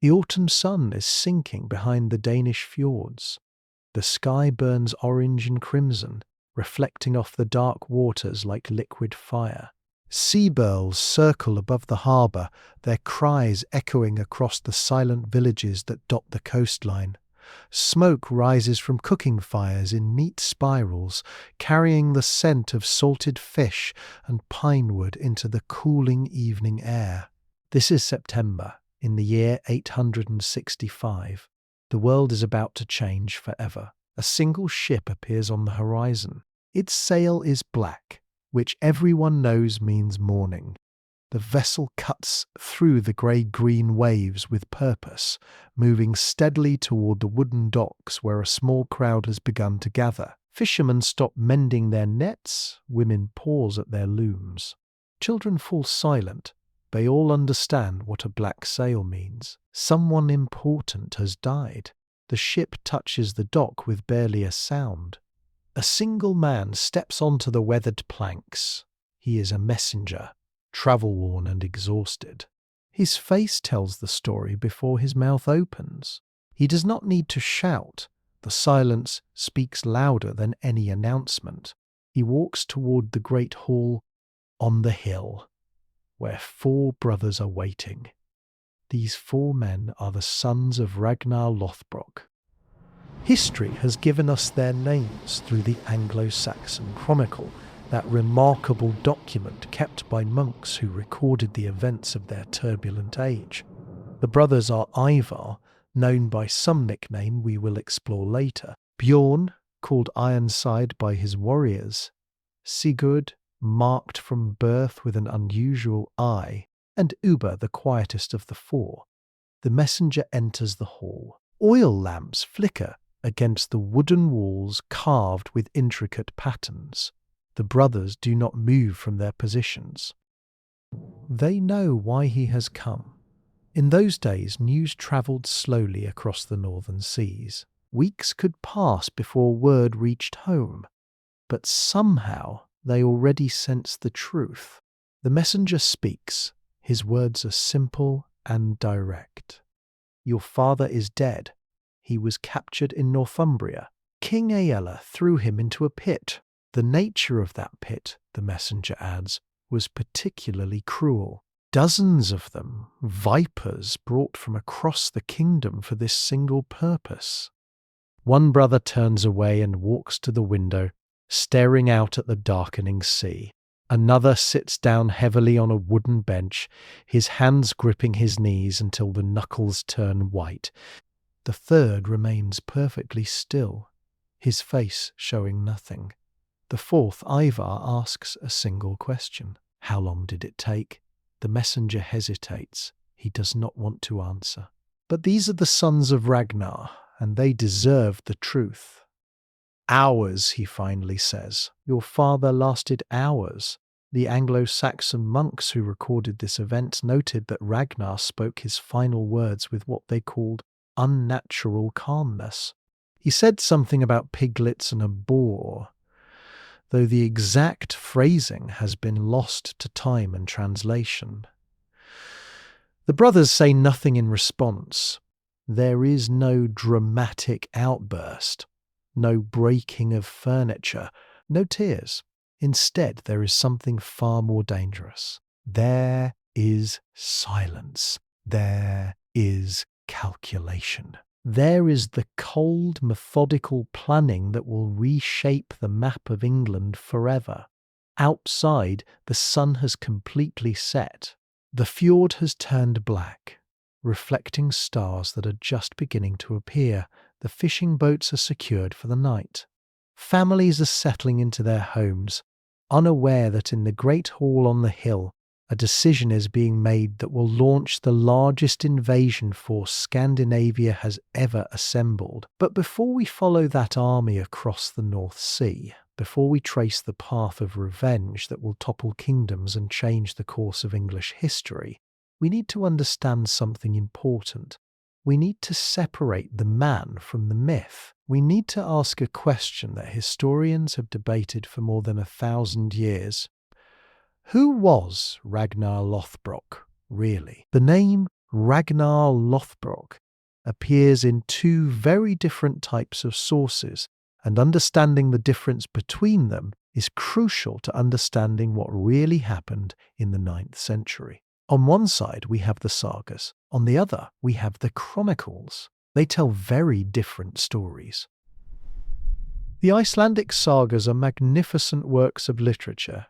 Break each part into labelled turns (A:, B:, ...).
A: The autumn sun is sinking behind the Danish fjords. The sky burns orange and crimson, reflecting off the dark waters like liquid fire. Seabirds circle above the harbour, their cries echoing across the silent villages that dot the coastline. Smoke rises from cooking fires in neat spirals, carrying the scent of salted fish and pine wood into the cooling evening air. This is September, in the year 865. The world is about to change forever. A single ship appears on the horizon. Its sail is black, which everyone knows means morning. The vessel cuts through the grey-green waves with purpose, moving steadily toward the wooden docks where a small crowd has begun to gather. Fishermen stop mending their nets, women pause at their looms. Children fall silent. They all understand what a black sail means. Someone important has died. The ship touches the dock with barely a sound. A single man steps onto the weathered planks. He is a messenger, travel-worn and exhausted. His face tells the story before his mouth opens. He does not need to shout. The silence speaks louder than any announcement. He walks toward the great hall on the hill, where 4 brothers are waiting. These 4 men are the sons of Ragnar Lothbrok. History has given us their names through the Anglo-Saxon Chronicle, that remarkable document kept by monks who recorded the events of their turbulent age. The brothers are Ivar, known by some nickname we will explore later, Bjorn, called Ironside by his warriors, Sigurd, marked from birth with an unusual eye, and Ubba, the quietest of the 4. The messenger enters the hall. Oil lamps flicker against the wooden walls carved with intricate patterns. The brothers do not move from their positions. They know why he has come. In those days, news travelled slowly across the northern seas. Weeks could pass before word reached home, but somehow they already sensed the truth. The messenger speaks. His words are simple and direct. Your father is dead. He was captured in Northumbria. King Aella threw him into a pit. The nature of that pit, the messenger adds, was particularly cruel. Dozens of them, vipers brought from across the kingdom for this single purpose. One brother turns away and walks to the window, staring out at the darkening sea. Another sits down heavily on a wooden bench, his hands gripping his knees until the knuckles turn white. The third remains perfectly still, his face showing nothing. The 4th, Ivar, asks a single question. How long did it take? The messenger hesitates. He does not want to answer. But these are the sons of Ragnar, and they deserve the truth. Hours, he finally says. Your father lasted hours. The Anglo-Saxon monks who recorded this event noted that Ragnar spoke his final words with what they called unnatural calmness. He said something about piglets and a boar, though the exact phrasing has been lost to time and translation. The brothers say nothing in response. There is no dramatic outburst, no breaking of furniture, no tears. Instead, there is something far more dangerous. There is silence. There is calculation. There is the cold, methodical planning that will reshape the map of England forever. Outside, the sun has completely set. The fjord has turned black, reflecting stars that are just beginning to appear. The fishing boats are secured for the night. Families are settling into their homes, unaware that in the great hall on the hill, a decision is being made that will launch the largest invasion force Scandinavia has ever assembled. But before we follow that army across the North Sea, before we trace the path of revenge that will topple kingdoms and change the course of English history, we need to understand something important. We need to separate the man from the myth. We need to ask a question that historians have debated for more than 1,000 years. Who was Ragnar Lothbrok, really? The name Ragnar Lothbrok, appears in two very different types of sources, and understanding the difference between them is crucial to understanding what really happened in the 9th century. On one side, we have the sagas. On the other, we have the chronicles. They tell very different stories. The Icelandic sagas are magnificent works of literature.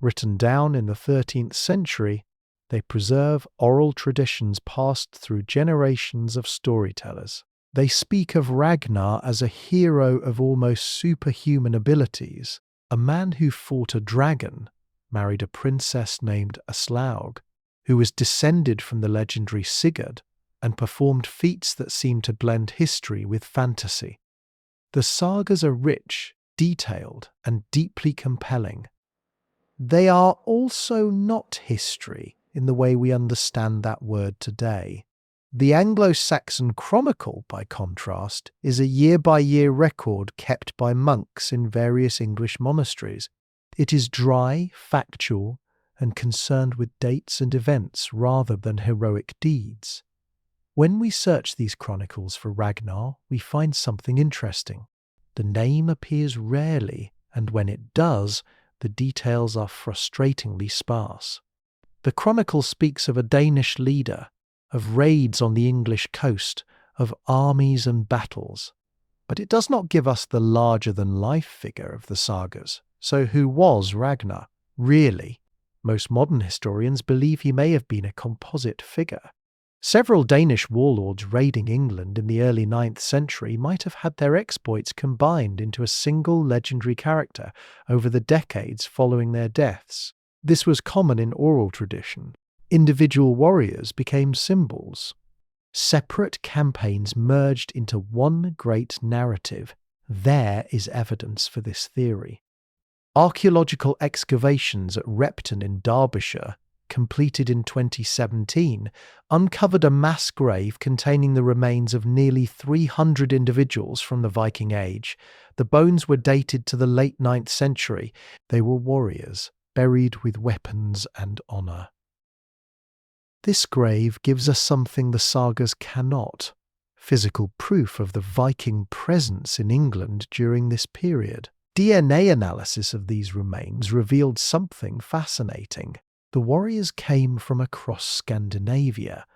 A: Written down in the 13th century, they preserve oral traditions passed through generations of storytellers. They speak of Ragnar as a hero of almost superhuman abilities, a man who fought a dragon, married a princess named Aslaug, who was descended from the legendary Sigurd, and performed feats that seem to blend history with fantasy. The sagas are rich, detailed, and deeply compelling. They are also not history in the way we understand that word today. The Anglo-Saxon Chronicle, by contrast, is a year-by-year record kept by monks in various English monasteries. It is dry, factual, and concerned with dates and events rather than heroic deeds. When we search these chronicles for Ragnar, we find something interesting. The name appears rarely, and when it does, the details are frustratingly sparse. The chronicle speaks of a Danish leader, of raids on the English coast, of armies and battles. But it does not give us the larger-than-life figure of the sagas. So who was Ragnar, really? Most modern historians believe he may have been a composite figure. Several Danish warlords raiding England in the early 9th century might have had their exploits combined into a single legendary character over the decades following their deaths. This was common in oral tradition. Individual warriors became symbols. Separate campaigns merged into one great narrative. There is evidence for this theory. Archaeological excavations at Repton in Derbyshire, completed in 2017, uncovered a mass grave containing the remains of nearly 300 individuals from the Viking Age. The bones were dated to the late 9th century. They were warriors, buried with weapons and honour. This grave gives us something the sagas cannot: physical proof of the Viking presence in England during this period. DNA analysis of these remains revealed something fascinating. The warriors came from across Scandinavia.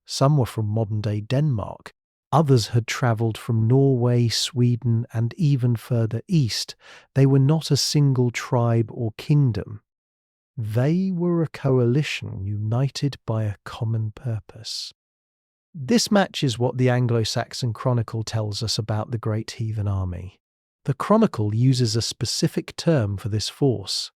A: Some were from modern-day Denmark. Others had travelled from Norway, Sweden, and even further east. They were not a single tribe or kingdom. They were a coalition united by a common purpose. This matches what the Anglo-Saxon Chronicle tells us about the Great Heathen Army. The Chronicle uses a specific term for this force.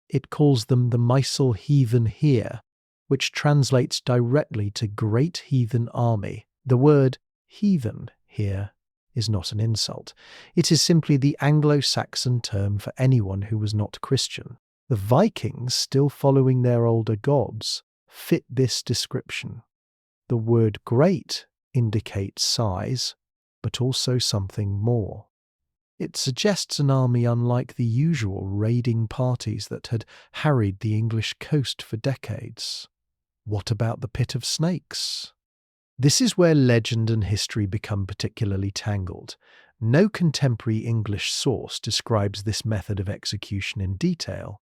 A: It calls them the Mysel Heathen Heer, which translates directly to Great Heathen Army. The word heathen here is not an insult. It is simply the Anglo-Saxon term for anyone who was not Christian. The Vikings, still following their older gods, fit this description. The word great indicates size, but also something more. It suggests an army unlike the usual raiding parties that had harried the English coast for decades. What about the Pit of Snakes? This is where legend and history become particularly tangled. No contemporary English source describes this method of execution in detail.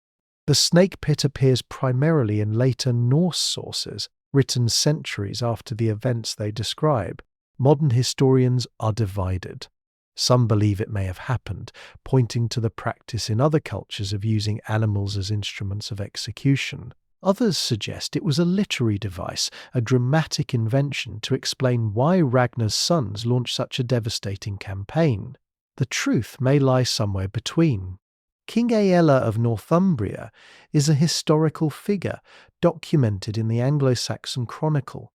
A: The snake pit appears primarily in later Norse sources, written centuries after the events they describe. Modern historians are divided. Some believe it may have happened, pointing to the practice in other cultures of using animals as instruments of execution. Others suggest it was a literary device, a dramatic invention to explain why Ragnar's sons launched such a devastating campaign. The truth may lie somewhere between. King Aella of Northumbria is a historical figure documented in the Anglo-Saxon Chronicle.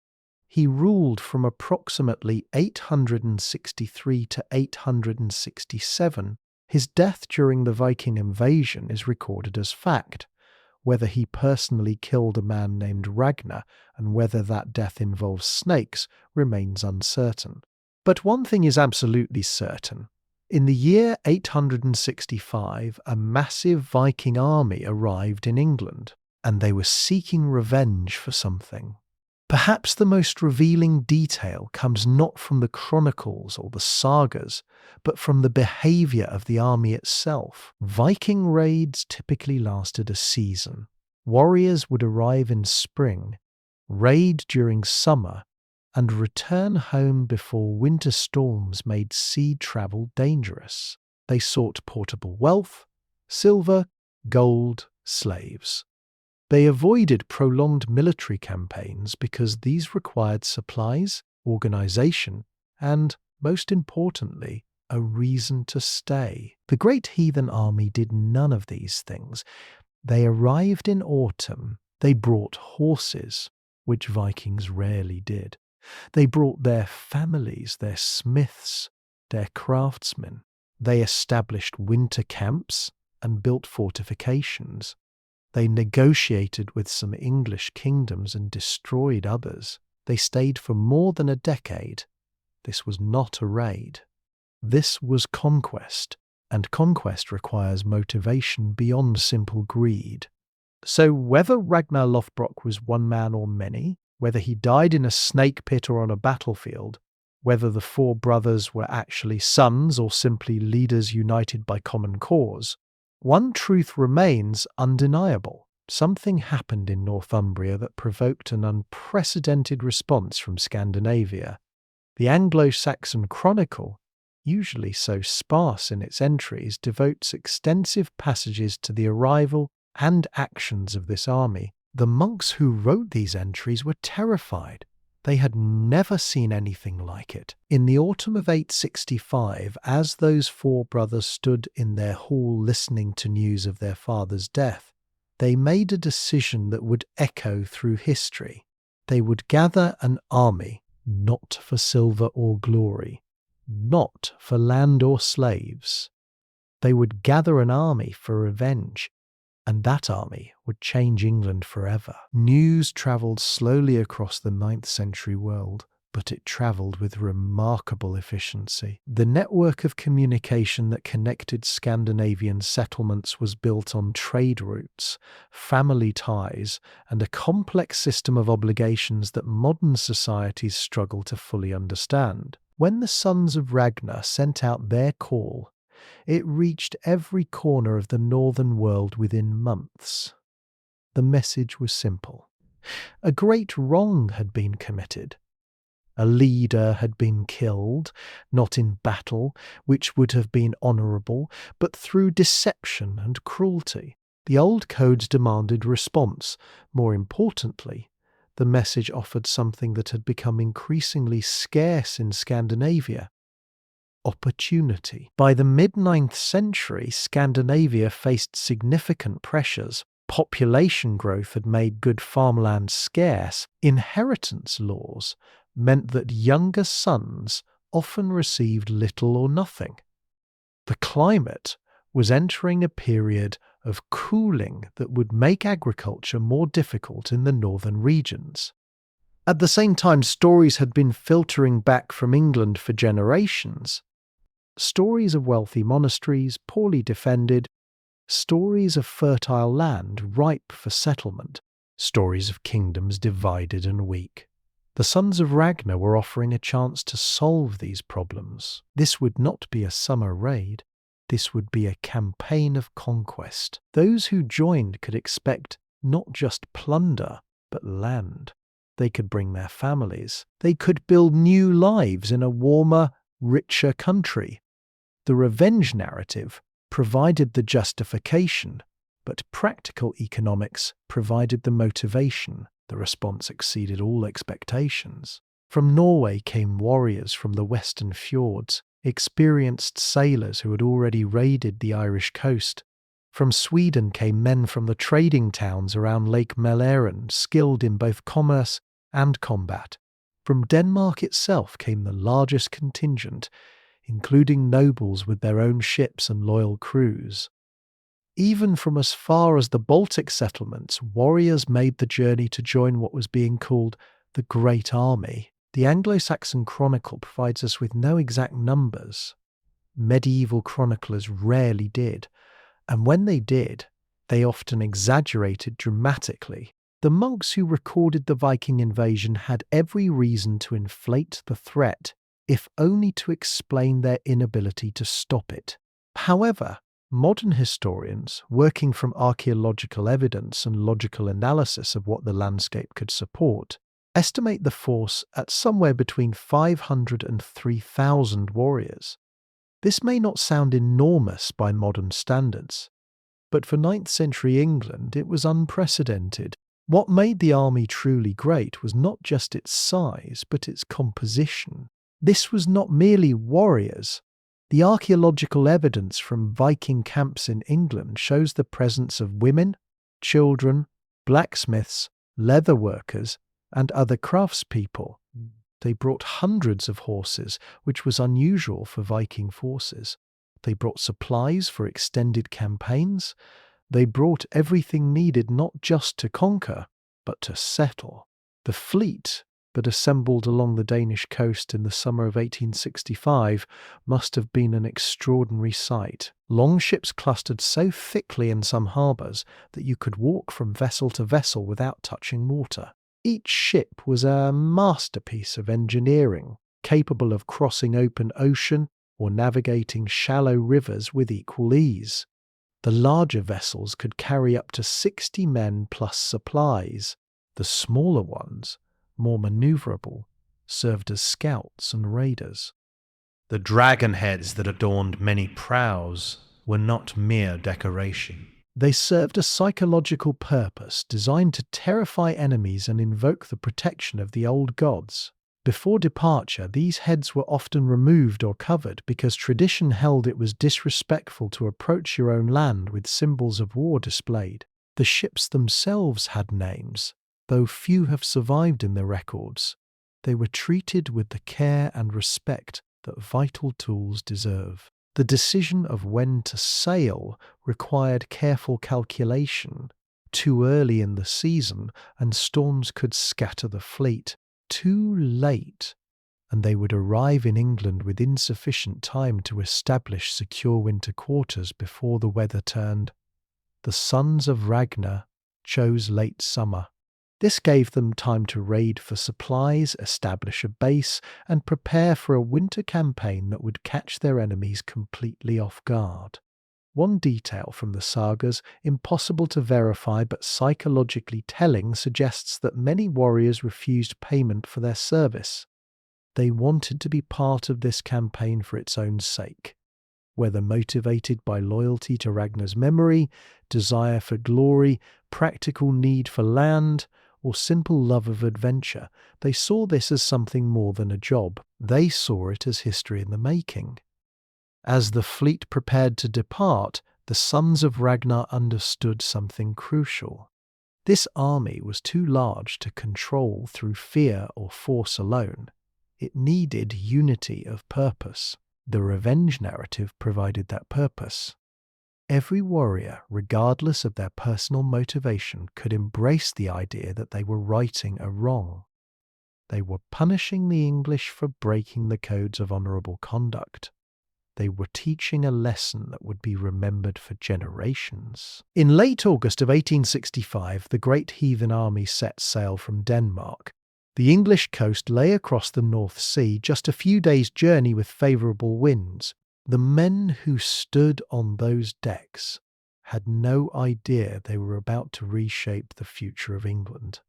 A: He ruled from approximately 863 to 867. His death during the Viking invasion is recorded as fact. Whether he personally killed a man named Ragnar and whether that death involves snakes remains uncertain. But one thing is absolutely certain. In the year 865, a massive Viking army arrived in England, and they were seeking revenge for something. Perhaps the most revealing detail comes not from the chronicles or the sagas, but from the behaviour of the army itself. Viking raids typically lasted a season. Warriors would arrive in spring, raid during summer, and return home before winter storms made sea travel dangerous. They sought portable wealth, silver, gold, slaves. They avoided prolonged military campaigns because these required supplies, organisation, and, most importantly, a reason to stay. The Great Heathen Army did none of these things. They arrived in autumn. They brought horses, which Vikings rarely did. They brought their families, their smiths, their craftsmen. They established winter camps and built fortifications. They negotiated with some English kingdoms and destroyed others. They stayed for more than a decade. This was not a raid. This was conquest, and conquest requires motivation beyond simple greed. So whether Ragnar Lothbrok was one man or many, whether he died in a snake pit or on a battlefield, whether the four brothers were actually sons or simply leaders united by common cause, one truth remains undeniable. Something happened in Northumbria that provoked an unprecedented response from Scandinavia. The Anglo-Saxon Chronicle, usually so sparse in its entries, devotes extensive passages to the arrival and actions of this army. The monks who wrote these entries were terrified. They had never seen anything like it. In the autumn of 865, as those four brothers stood in their hall listening to news of their father's death, they made a decision that would echo through history. They would gather an army, not for silver or glory, not for land or slaves. They would gather an army for revenge, and that army would change England forever. News travelled slowly across the 9th century world, but it travelled with remarkable efficiency. The network of communication that connected Scandinavian settlements was built on trade routes, family ties, and a complex system of obligations that modern societies struggle to fully understand. When the sons of Ragnar sent out their call, it reached every corner of the northern world within months. The message was simple. A great wrong had been committed. A leader had been killed, not in battle, which would have been honourable, but through deception and cruelty. The old codes demanded response. More importantly, the message offered something that had become increasingly scarce in Scandinavia: opportunity. By the mid-9th century, Scandinavia faced significant pressures. Population growth had made good farmland scarce. Inheritance laws meant that younger sons often received little or nothing. The climate was entering a period of cooling that would make agriculture more difficult in the northern regions. At the same time, stories had been filtering back from England for generations. Stories of wealthy monasteries, poorly defended, stories of fertile land ripe for settlement, stories of kingdoms divided and weak. The sons of Ragnar were offering a chance to solve these problems. This would not be a summer raid. This would be a campaign of conquest. Those who joined could expect not just plunder, but land. They could bring their families. They could build new lives in a warmer, richer country. The revenge narrative provided the justification, but practical economics provided the motivation. The response exceeded all expectations. From Norway came warriors from the western fjords, experienced sailors who had already raided the Irish coast. From Sweden came men from the trading towns around Lake Mälaren, skilled in both commerce and combat. From Denmark itself came the largest contingent, including nobles with their own ships and loyal crews. Even from as far as the Baltic settlements, warriors made the journey to join what was being called the Great Army. The Anglo-Saxon Chronicle provides us with no exact numbers. Medieval chroniclers rarely did, and when they did, they often exaggerated dramatically. The monks who recorded the Viking invasion had every reason to inflate the threat, if only to explain their inability to stop it. However, modern historians, working from archaeological evidence and logical analysis of what the landscape could support, estimate the force at somewhere between 500 and 3,000 warriors. This may not sound enormous by modern standards, but for 9th century England it was unprecedented. What made the army truly great was not just its size, but its composition. This was not merely warriors. The archaeological evidence from Viking camps in England shows the presence of women, children, blacksmiths, leather workers, and other craftspeople. They brought hundreds of horses, which was unusual for Viking forces. They brought supplies for extended campaigns. They brought everything needed not just to conquer, but to settle. The fleet that assembled along the Danish coast in the summer of 1865 must have been an extraordinary sight. Longships clustered so thickly in some harbours that you could walk from vessel to vessel without touching water. Each ship was a masterpiece of engineering, capable of crossing open ocean or navigating shallow rivers with equal ease. The larger vessels could carry up to 60 men plus supplies. The smaller ones, more manoeuvrable, served as scouts and raiders. The dragon heads that adorned many prows were not mere decoration. They served a psychological purpose designed to terrify enemies and invoke the protection of the old gods. Before departure, these heads were often removed or covered because tradition held it was disrespectful to approach your own land with symbols of war displayed. The ships themselves had names, though few have survived in the records. They were treated with the care and respect that vital tools deserve. The decision of when to sail required careful calculation. Too early in the season, and storms could scatter the fleet. Too late, and they would arrive in England with insufficient time to establish secure winter quarters before the weather turned. The sons of Ragnar chose late summer. This gave them time to raid for supplies, establish a base, and prepare for a winter campaign that would catch their enemies completely off guard. One detail from the sagas, impossible to verify but psychologically telling, suggests that many warriors refused payment for their service. They wanted to be part of this campaign for its own sake. Whether motivated by loyalty to Ragnar's memory, desire for glory, practical need for land, or simple love of adventure, they saw this as something more than a job. They saw it as history in the making. As the fleet prepared to depart, the sons of Ragnar understood something crucial. This army was too large to control through fear or force alone. It needed unity of purpose. The revenge narrative provided that purpose. Every warrior, regardless of their personal motivation, could embrace the idea that they were righting a wrong. They were punishing the English for breaking the codes of honourable conduct. They were teaching a lesson that would be remembered for generations. In late August of 1865, the Great Heathen Army set sail from Denmark. The English coast lay across the North Sea, just a few days' journey with favourable winds. The men who stood on those decks had no idea they were about to reshape the future of England.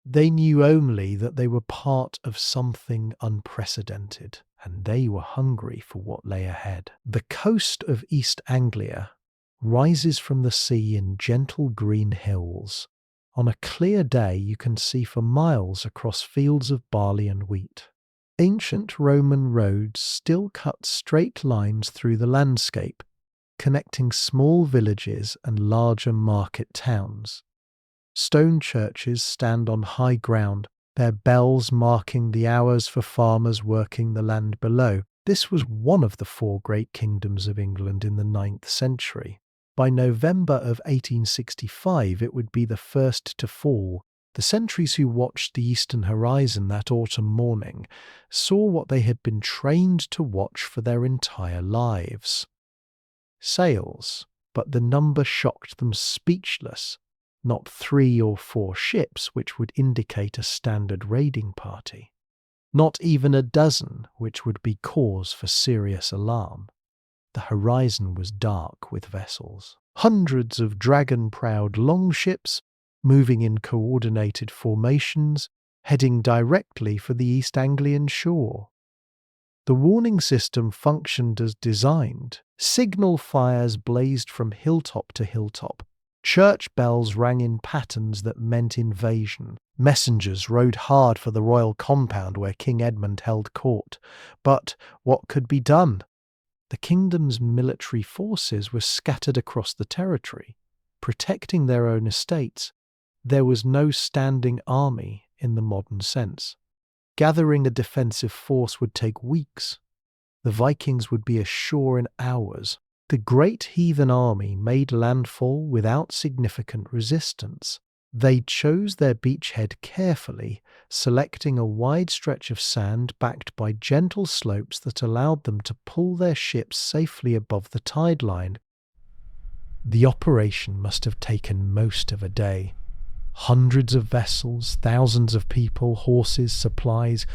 A: They knew only that they were part of something unprecedented, and they were hungry for what lay ahead. The coast of East Anglia rises from the sea in gentle green hills. On a clear day you can see for miles across fields of barley and wheat. Ancient Roman roads still cut straight lines through the landscape, connecting small villages and larger market towns. Stone churches stand on high ground, their bells marking the hours for farmers working the land below. This was one of the four great kingdoms of England in the 9th century. By November of 1865 it would be the first to fall. The sentries who watched the eastern horizon that autumn morning saw what they had been trained to watch for their entire lives. Sails, but the number shocked them speechless. not 3 or 4 ships, which would indicate a standard raiding party. Not even a dozen, which would be cause for serious alarm. The horizon was dark with vessels. Hundreds of dragon-prowed longships, moving in coordinated formations, heading directly for the East Anglian shore. The warning system functioned as designed. Signal fires blazed from hilltop to hilltop. Church bells rang in patterns that meant invasion. Messengers rode hard for the royal compound where King Edmund held court. But what could be done? The kingdom's military forces were scattered across the territory, protecting their own estates. There was no standing army in the modern sense. Gathering a defensive force would take weeks. The Vikings would be ashore in hours. The Great Heathen Army made landfall without significant resistance. They chose their beachhead carefully, selecting a wide stretch of sand backed by gentle slopes that allowed them to pull their ships safely above the tide line. The operation must have taken most of a day. Hundreds of vessels, thousands of people, horses, supplies,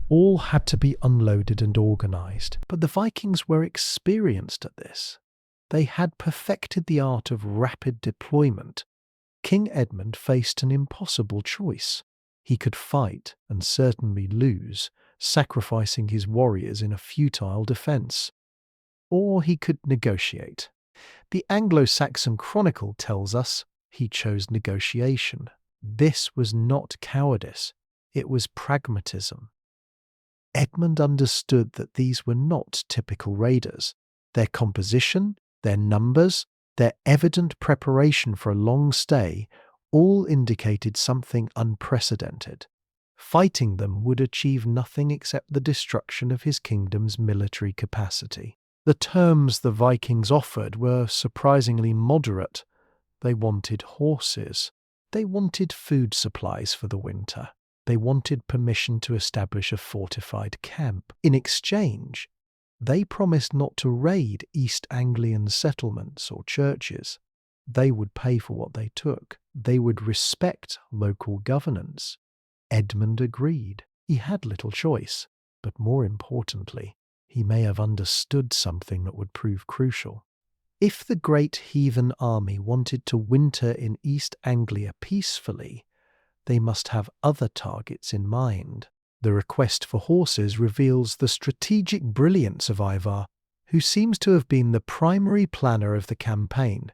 A: all had to be unloaded and organized. But the Vikings were experienced at this. They had perfected the art of rapid deployment. King Edmund faced an impossible choice. He could fight and certainly lose, sacrificing his warriors in a futile defense. Or he could negotiate. The Anglo-Saxon Chronicle tells us he chose negotiation. This was not cowardice, it was pragmatism. Edmund understood that these were not typical raiders. Their composition, their numbers, their evident preparation for a long stay all indicated something unprecedented. Fighting them would achieve nothing except the destruction of his kingdom's military capacity. The terms the Vikings offered were surprisingly moderate. They wanted horses. They wanted food supplies for the winter. They wanted permission to establish a fortified camp. In exchange, they promised not to raid East Anglian settlements or churches. They would pay for what they took. They would respect local governance. Edmund agreed. He had little choice, but more importantly, he may have understood something that would prove crucial. If the Great Heathen Army wanted to winter in East Anglia peacefully, they must have other targets in mind. The request for horses reveals the strategic brilliance of Ivar, who seems to have been the primary planner of the campaign.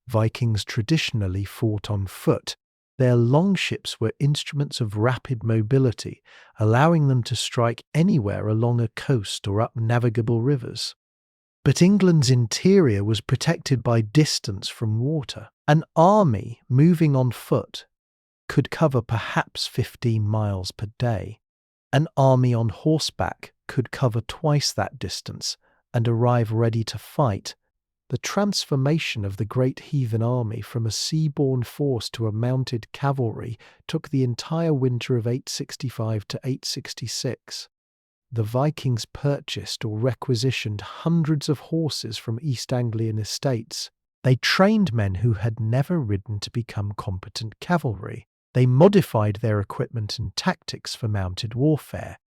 A: Vikings traditionally fought on foot. Their longships were instruments of rapid mobility, allowing them to strike anywhere along a coast or up navigable rivers. But England's interior was protected by distance from water. An army moving on foot could cover perhaps 15 miles per day. An army on horseback could cover twice that distance and arrive ready to fight. The transformation of the Great Heathen Army from a sea-borne force to a mounted cavalry took the entire winter of 865 to 866. The Vikings purchased or requisitioned hundreds of horses from East Anglian estates. They trained men who had never ridden to become competent cavalry. They modified their equipment and tactics for mounted warfare.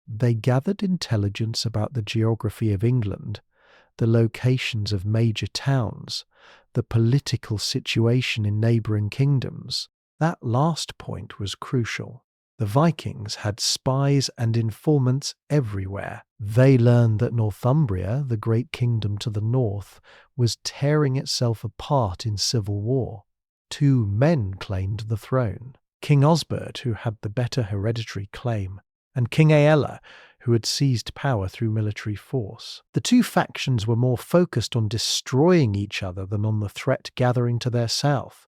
A: They gathered intelligence about the geography of England, the locations of major towns, the political situation in neighbouring kingdoms. That last point was crucial. The Vikings had spies and informants everywhere. They learned that Northumbria, the great kingdom to the north, was tearing itself apart in civil war. 2 men claimed the throne: King Osbert, who had the better hereditary claim, and King Aella, who had seized power through military force. The 2 factions were more focused on destroying each other than on the threat gathering to their south.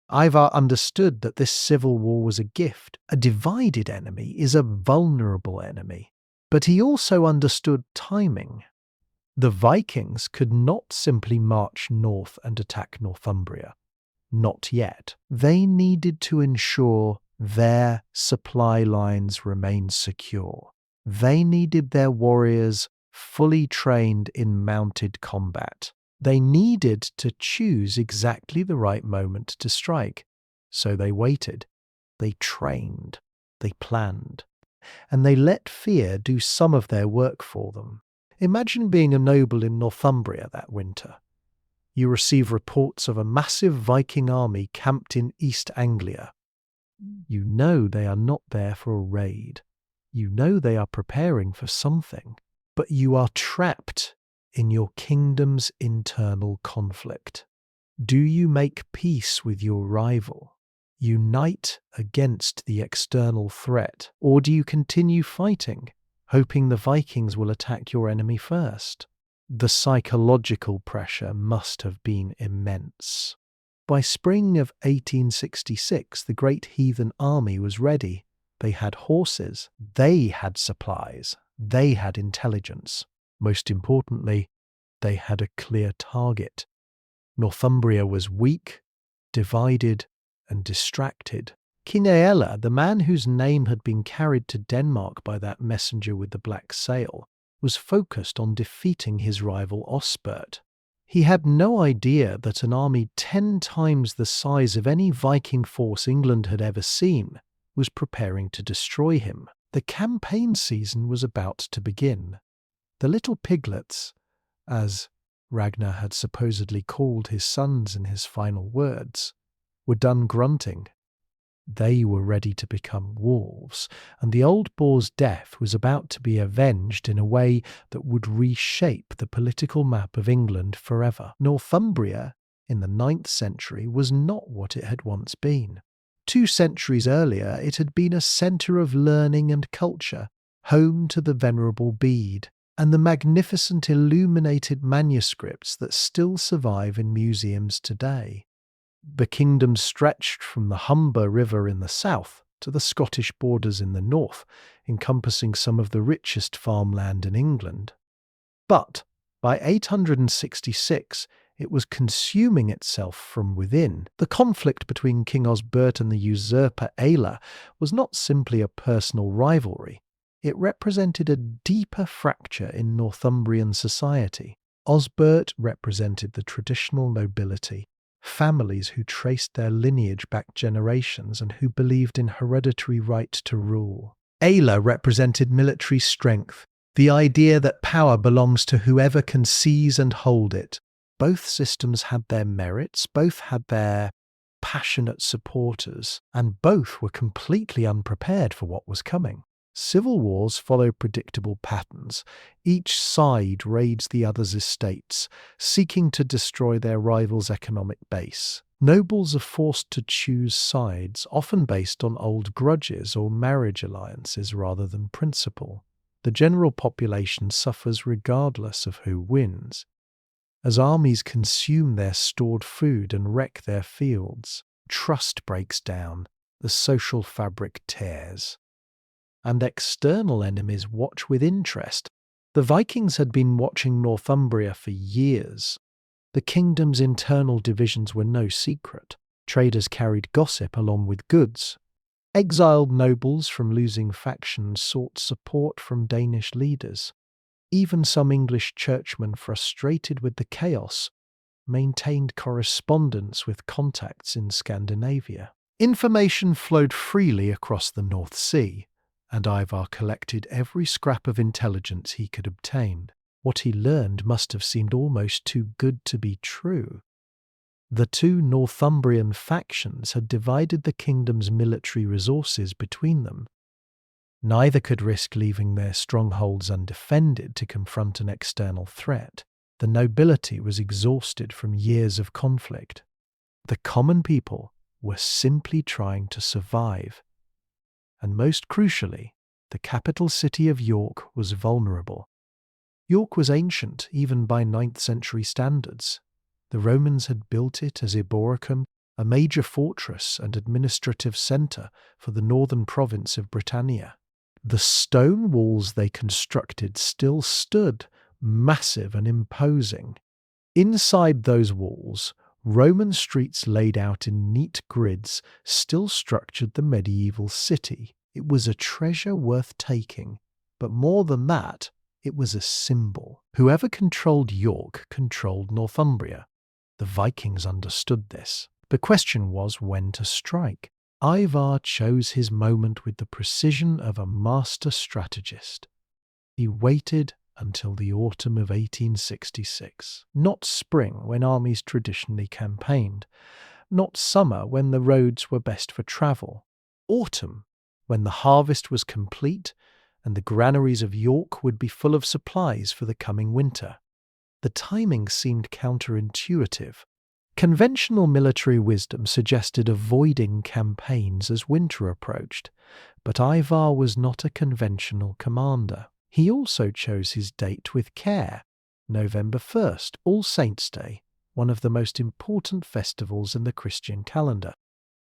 A: Ivar understood that this civil war was a gift. A divided enemy is a vulnerable enemy. But he also understood timing. The Vikings could not simply march north and attack Northumbria. Not yet. They needed to ensure their supply lines remained secure. They needed their warriors fully trained in mounted combat. They needed to choose exactly the right moment to strike. So they waited, they trained, they planned, and they let fear do some of their work for them. Imagine being a noble in Northumbria that winter. You receive reports of a massive Viking army camped in East Anglia. You know they are not there for a raid. You know they are preparing for something, but you are trapped in your kingdom's internal conflict. Do you make peace with your rival, unite against the external threat, or do you continue fighting, hoping the Vikings will attack your enemy first? The psychological pressure must have been immense. By spring of 1866, the Great Heathen Army was ready. They had horses, they had supplies, they had intelligence. Most importantly, they had a clear target. Northumbria was weak, divided, and distracted. King Aella, the man whose name had been carried to Denmark by that messenger with the black sail, was focused on defeating his rival Osbert. He had no idea that an army 10 times the size of any Viking force England had ever seen was preparing to destroy him. The campaign season was about to begin. The little piglets, as Ragnar had supposedly called his sons in his final words, were done grunting. They were ready to become wolves, and the old boar's death was about to be avenged in a way that would reshape the political map of England forever. Northumbria, in the 9th century, was not what it had once been. 2 centuries earlier, it had been a centre of learning and culture, home to the venerable Bede, and the magnificent illuminated manuscripts that still survive in museums today. The kingdom stretched from the Humber River in the south to the Scottish borders in the north, encompassing some of the richest farmland in England. But by 866, it was consuming itself from within. The conflict between King Osbert and the usurper Aella was not simply a personal rivalry. It represented a deeper fracture in Northumbrian society. Osbert represented the traditional nobility, families who traced their lineage back generations and who believed in hereditary right to rule. Aella represented military strength, the idea that power belongs to whoever can seize and hold it. Both systems had their merits, both had their passionate supporters, and both were completely unprepared for what was coming. Civil wars follow predictable patterns. Each side raids the other's estates, seeking to destroy their rival's economic base. Nobles are forced to choose sides, often based on old grudges or marriage alliances rather than principle. The general population suffers regardless of who wins. As armies consume their stored food and wreck their fields, trust breaks down, the social fabric tears. And external enemies watch with interest. The Vikings had been watching Northumbria for years. The kingdom's internal divisions were no secret. Traders carried gossip along with goods. Exiled nobles from losing factions sought support from Danish leaders. Even some English churchmen, frustrated with the chaos, maintained correspondence with contacts in Scandinavia. Information flowed freely across the North Sea, and Ivar collected every scrap of intelligence he could obtain. What he learned must have seemed almost too good to be true. The 2 Northumbrian factions had divided the kingdom's military resources between them. Neither could risk leaving their strongholds undefended to confront an external threat. The nobility was exhausted from years of conflict. The common people were simply trying to survive. And most crucially, the capital city of York was vulnerable. York was ancient, even by 9th century standards. The Romans had built it as Eboracum, a major fortress and administrative centre for the northern province of Britannia. The stone walls they constructed still stood, massive and imposing. Inside those walls, Roman streets laid out in neat grids still structured the medieval city. It was a treasure worth taking, but more than that, It was a symbol. Whoever controlled York controlled Northumbria. The Vikings understood this. The question was when to strike. Ivar chose his moment with the precision of a master strategist. He waited until the autumn of 1866. Not spring, when armies traditionally campaigned. Not summer, when the roads were best for travel. Autumn, when the harvest was complete and the granaries of York would be full of supplies for the coming winter. The timing seemed counterintuitive. Conventional military wisdom suggested avoiding campaigns as winter approached, but Ivar was not a conventional commander. He also chose his date with care, November 1st, All Saints' Day, one of the most important festivals in the Christian calendar.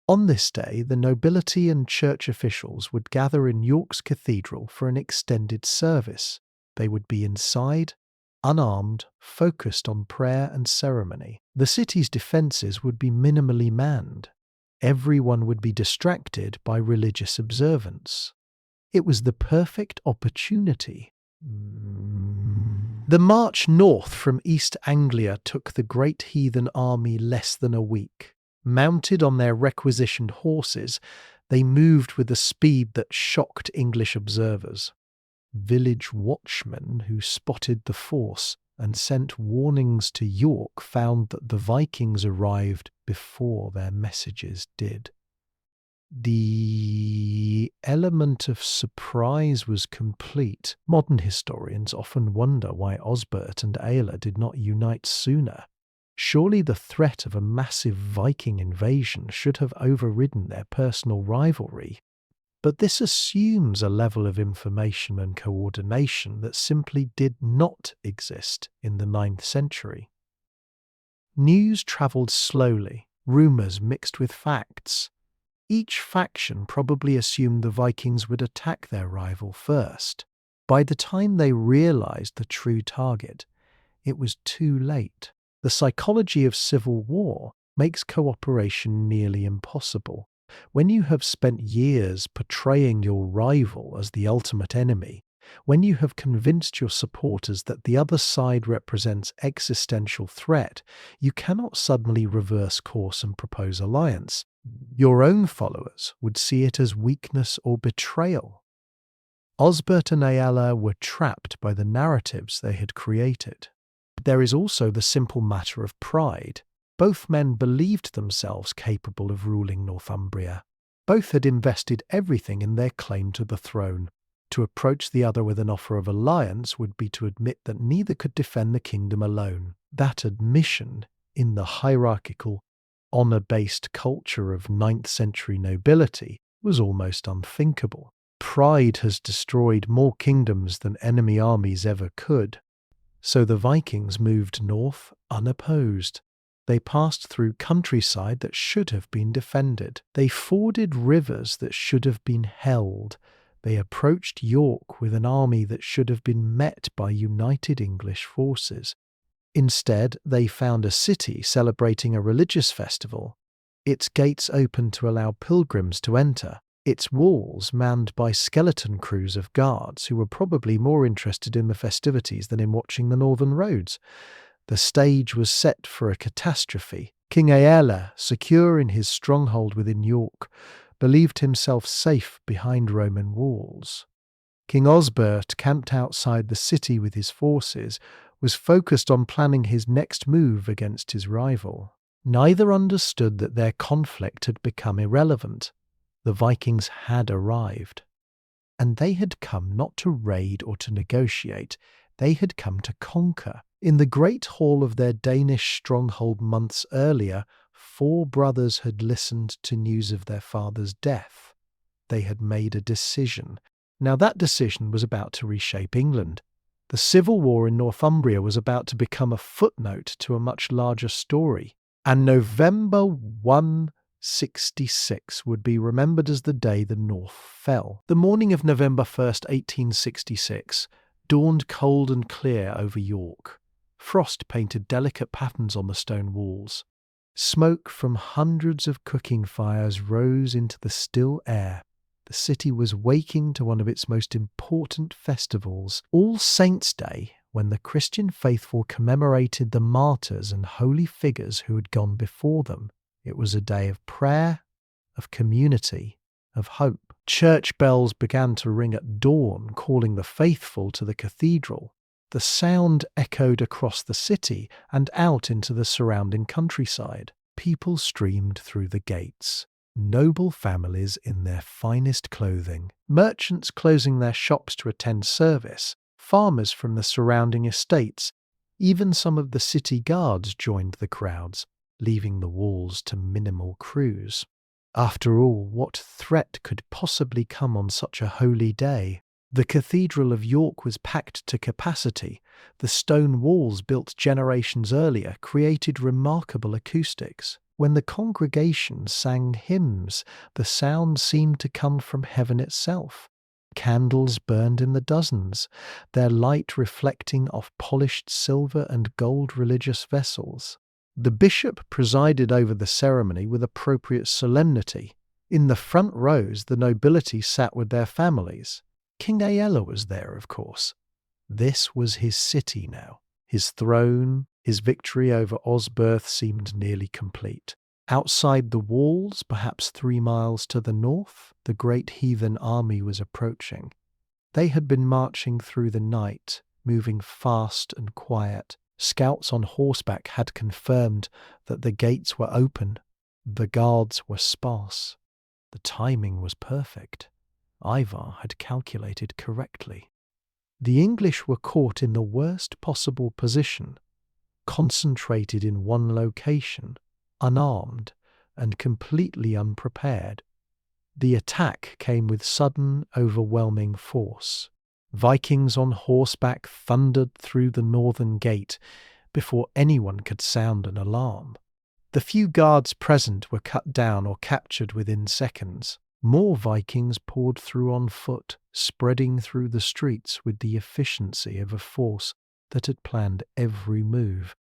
A: On this day, the nobility and church officials would gather in York's cathedral for an extended service. They would be inside, unarmed, focused on prayer and ceremony. The city's defences would be minimally manned. Everyone would be distracted by religious observance. It was the perfect opportunity. The march north from East Anglia took the Great Heathen Army less than a week. Mounted on their requisitioned horses, they moved with a speed that shocked English observers. Village watchmen who spotted the force and sent warnings to York found that the Vikings arrived before their messages did. The element of surprise was complete. Modern historians often wonder why Osbert and Aella did not unite sooner. Surely the threat of a massive Viking invasion should have overridden their personal rivalry. But this assumes a level of information and coordination that simply did not exist in the 9th century. News travelled slowly, rumours mixed with facts. Each faction probably assumed the Vikings would attack their rival first. By the time they realised the true target, it was too late. The psychology of civil war makes cooperation nearly impossible. When you have spent years portraying your rival as the ultimate enemy, when you have convinced your supporters that the other side represents existential threat, you cannot suddenly reverse course and propose alliance. Your own followers would see it as weakness or betrayal. Osbert and Aella were trapped by the narratives they had created. There is also the simple matter of pride. Both men believed themselves capable of ruling Northumbria. Both had invested everything in their claim to the throne. To approach the other with an offer of alliance would be to admit that neither could defend the kingdom alone. That admission, in the hierarchical, honour-based culture of 9th century nobility, was almost unthinkable. Pride has destroyed more kingdoms than enemy armies ever could. So the Vikings moved north unopposed. They passed through countryside that should have been defended. They forded rivers that should have been held. They approached York with an army that should have been met by united English forces. Instead, they found a city celebrating a religious festival, its gates open to allow pilgrims to enter, its walls manned by skeleton crews of guards who were probably more interested in the festivities than in watching the northern roads. The stage was set for a catastrophe. King Aella, secure in his stronghold within York, believed himself safe behind Roman walls. King Osbert, camped outside the city with his forces, was focused on planning his next move against his rival. Neither understood that their conflict had become irrelevant. The Vikings had arrived. And they had come not to raid or to negotiate, they had come to conquer. In the great hall of their Danish stronghold months earlier, 4 brothers had listened to news of their father's death. They had made a decision. Now that decision was about to reshape England. The civil war in Northumbria was about to become a footnote to a much larger story. And November 166 would be remembered as the day the North fell. The morning of November 1st, 1866, dawned cold and clear over York. Frost painted delicate patterns on the stone walls. Smoke from hundreds of cooking fires rose into the still air. The city was waking to one of its most important festivals, All Saints' Day, when the Christian faithful commemorated the martyrs and holy figures who had gone before them. It was a day of prayer, of community, of hope. Church bells began to ring at dawn, calling the faithful to the cathedral. The sound echoed across the city and out into the surrounding countryside. People streamed through the gates. Noble families in their finest clothing, merchants closing their shops to attend service, farmers from the surrounding estates, even some of the city guards joined the crowds, leaving the walls to minimal crews. After all, what threat could possibly come on such a holy day? The Cathedral of York was packed to capacity. The stone walls built generations earlier created remarkable acoustics. When the congregation sang hymns, the sound seemed to come from heaven itself. Candles burned in the dozens, their light reflecting off polished silver and gold religious vessels. The bishop presided over the ceremony with appropriate solemnity. In the front rows, the nobility sat with their families. King Aella was there, of course. This was his city now. His throne, his victory over Osberth seemed nearly complete. Outside the walls, perhaps 3 miles to the north, the Great Heathen Army was approaching. They had been marching through the night, moving fast and quiet. Scouts on horseback had confirmed that the gates were open. The guards were sparse. The timing was perfect. Ivar had calculated correctly. The English were caught in the worst possible position, concentrated in one location, unarmed and completely unprepared. The attack came with sudden, overwhelming force. Vikings on horseback thundered through the northern gate before anyone could sound an alarm. The few guards present were cut down or captured within seconds. More Vikings poured through on foot, spreading through the streets with the efficiency of a force that had planned every move.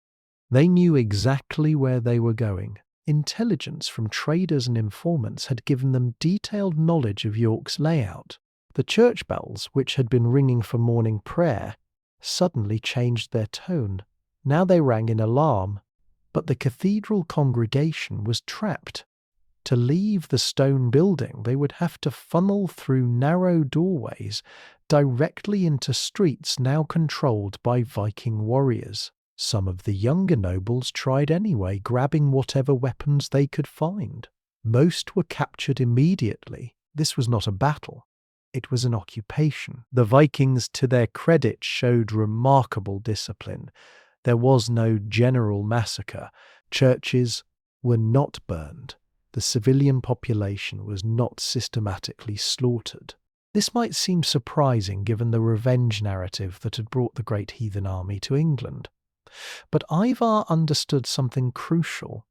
A: They knew exactly where they were going. Intelligence from traders and informants had given them detailed knowledge of York's layout. The church bells, which had been ringing for morning prayer, suddenly changed their tone. Now they rang in alarm, but the cathedral congregation was trapped. To leave the stone building, they would have to funnel through narrow doorways directly into streets now controlled by Viking warriors. Some of the younger nobles tried anyway, grabbing whatever weapons they could find. Most were captured immediately. This was not a battle. It was an occupation. The Vikings, to their credit, showed remarkable discipline. There was no general massacre. Churches were not burned. The civilian population was not systematically slaughtered. This might seem surprising given the revenge narrative that had brought the Great Heathen Army to England. But Ivar understood something crucial.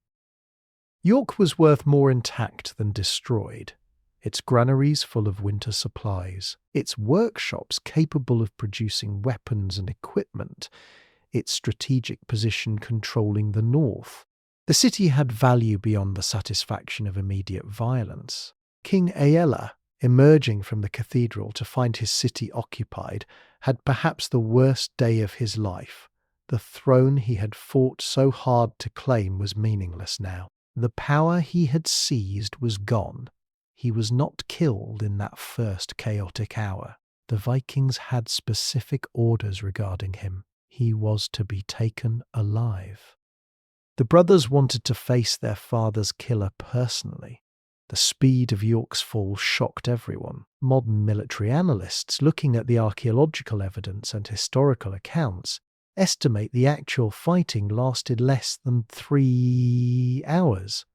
A: York was worth more intact than destroyed. Its granaries full of winter supplies, its workshops capable of producing weapons and equipment, its strategic position controlling the north. The city had value beyond the satisfaction of immediate violence. King Aella, emerging from the cathedral to find his city occupied, had perhaps the worst day of his life. The throne he had fought so hard to claim was meaningless now. The power he had seized was gone. He was not killed in that first chaotic hour. The Vikings had specific orders regarding him. He was to be taken alive. The brothers wanted to face their father's killer personally. The speed of York's fall shocked everyone. Modern military analysts, looking at the archaeological evidence and historical accounts, estimate the actual fighting lasted less than 3 hours.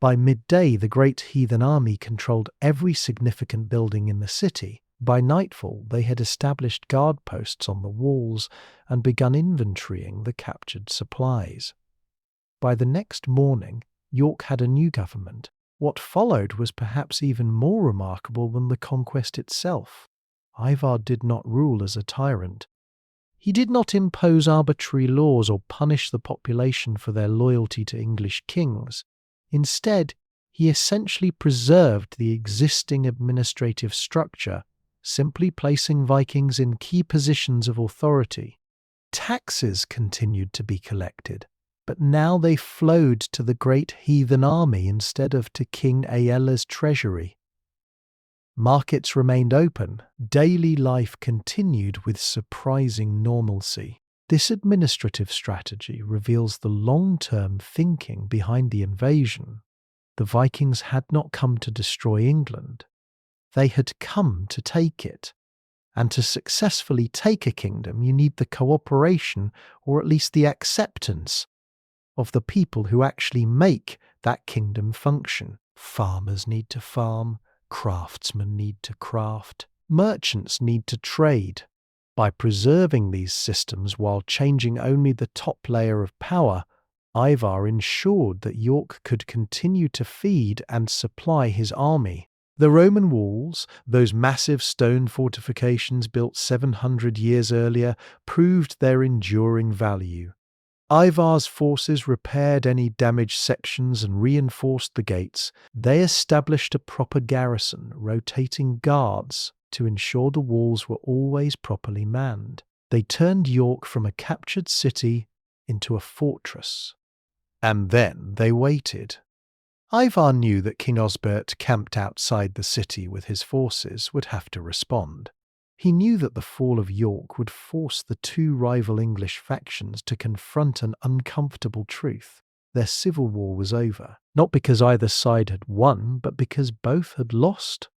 A: By midday, the Great Heathen Army controlled every significant building in the city. By nightfall, they had established guard posts on the walls and begun inventorying the captured supplies. By the next morning, York had a new government. What followed was perhaps even more remarkable than the conquest itself. Ivar did not rule as a tyrant. He did not impose arbitrary laws or punish the population for their loyalty to English kings. Instead, He essentially preserved the existing administrative structure, simply placing Vikings in key positions of authority. Taxes continued to be collected, but now they flowed to the Great Heathen Army instead of to King Aella's treasury. Markets remained open, daily life continued with surprising normalcy. This administrative strategy reveals the long-term thinking behind the invasion. The Vikings had not come to destroy England. They had come to take it. And to successfully take a kingdom, you need the cooperation, or at least the acceptance, of the people who actually make that kingdom function. Farmers need to farm, craftsmen need to craft, merchants need to trade. By preserving these systems while changing only the top layer of power, Ivar ensured that York could continue to feed and supply his army. The Roman walls, those massive stone fortifications built 700 years earlier, proved their enduring value. Ivar's forces repaired any damaged sections and reinforced the gates. They established a proper garrison, rotating guards to ensure the walls were always properly manned. They turned York from a captured city into a fortress. And then they waited. Ivar knew that King Osbert, camped outside the city with his forces, would have to respond. He knew that the fall of York would force the two rival English factions to confront an uncomfortable truth. Their civil war was over, not because either side had won, but because both had lost.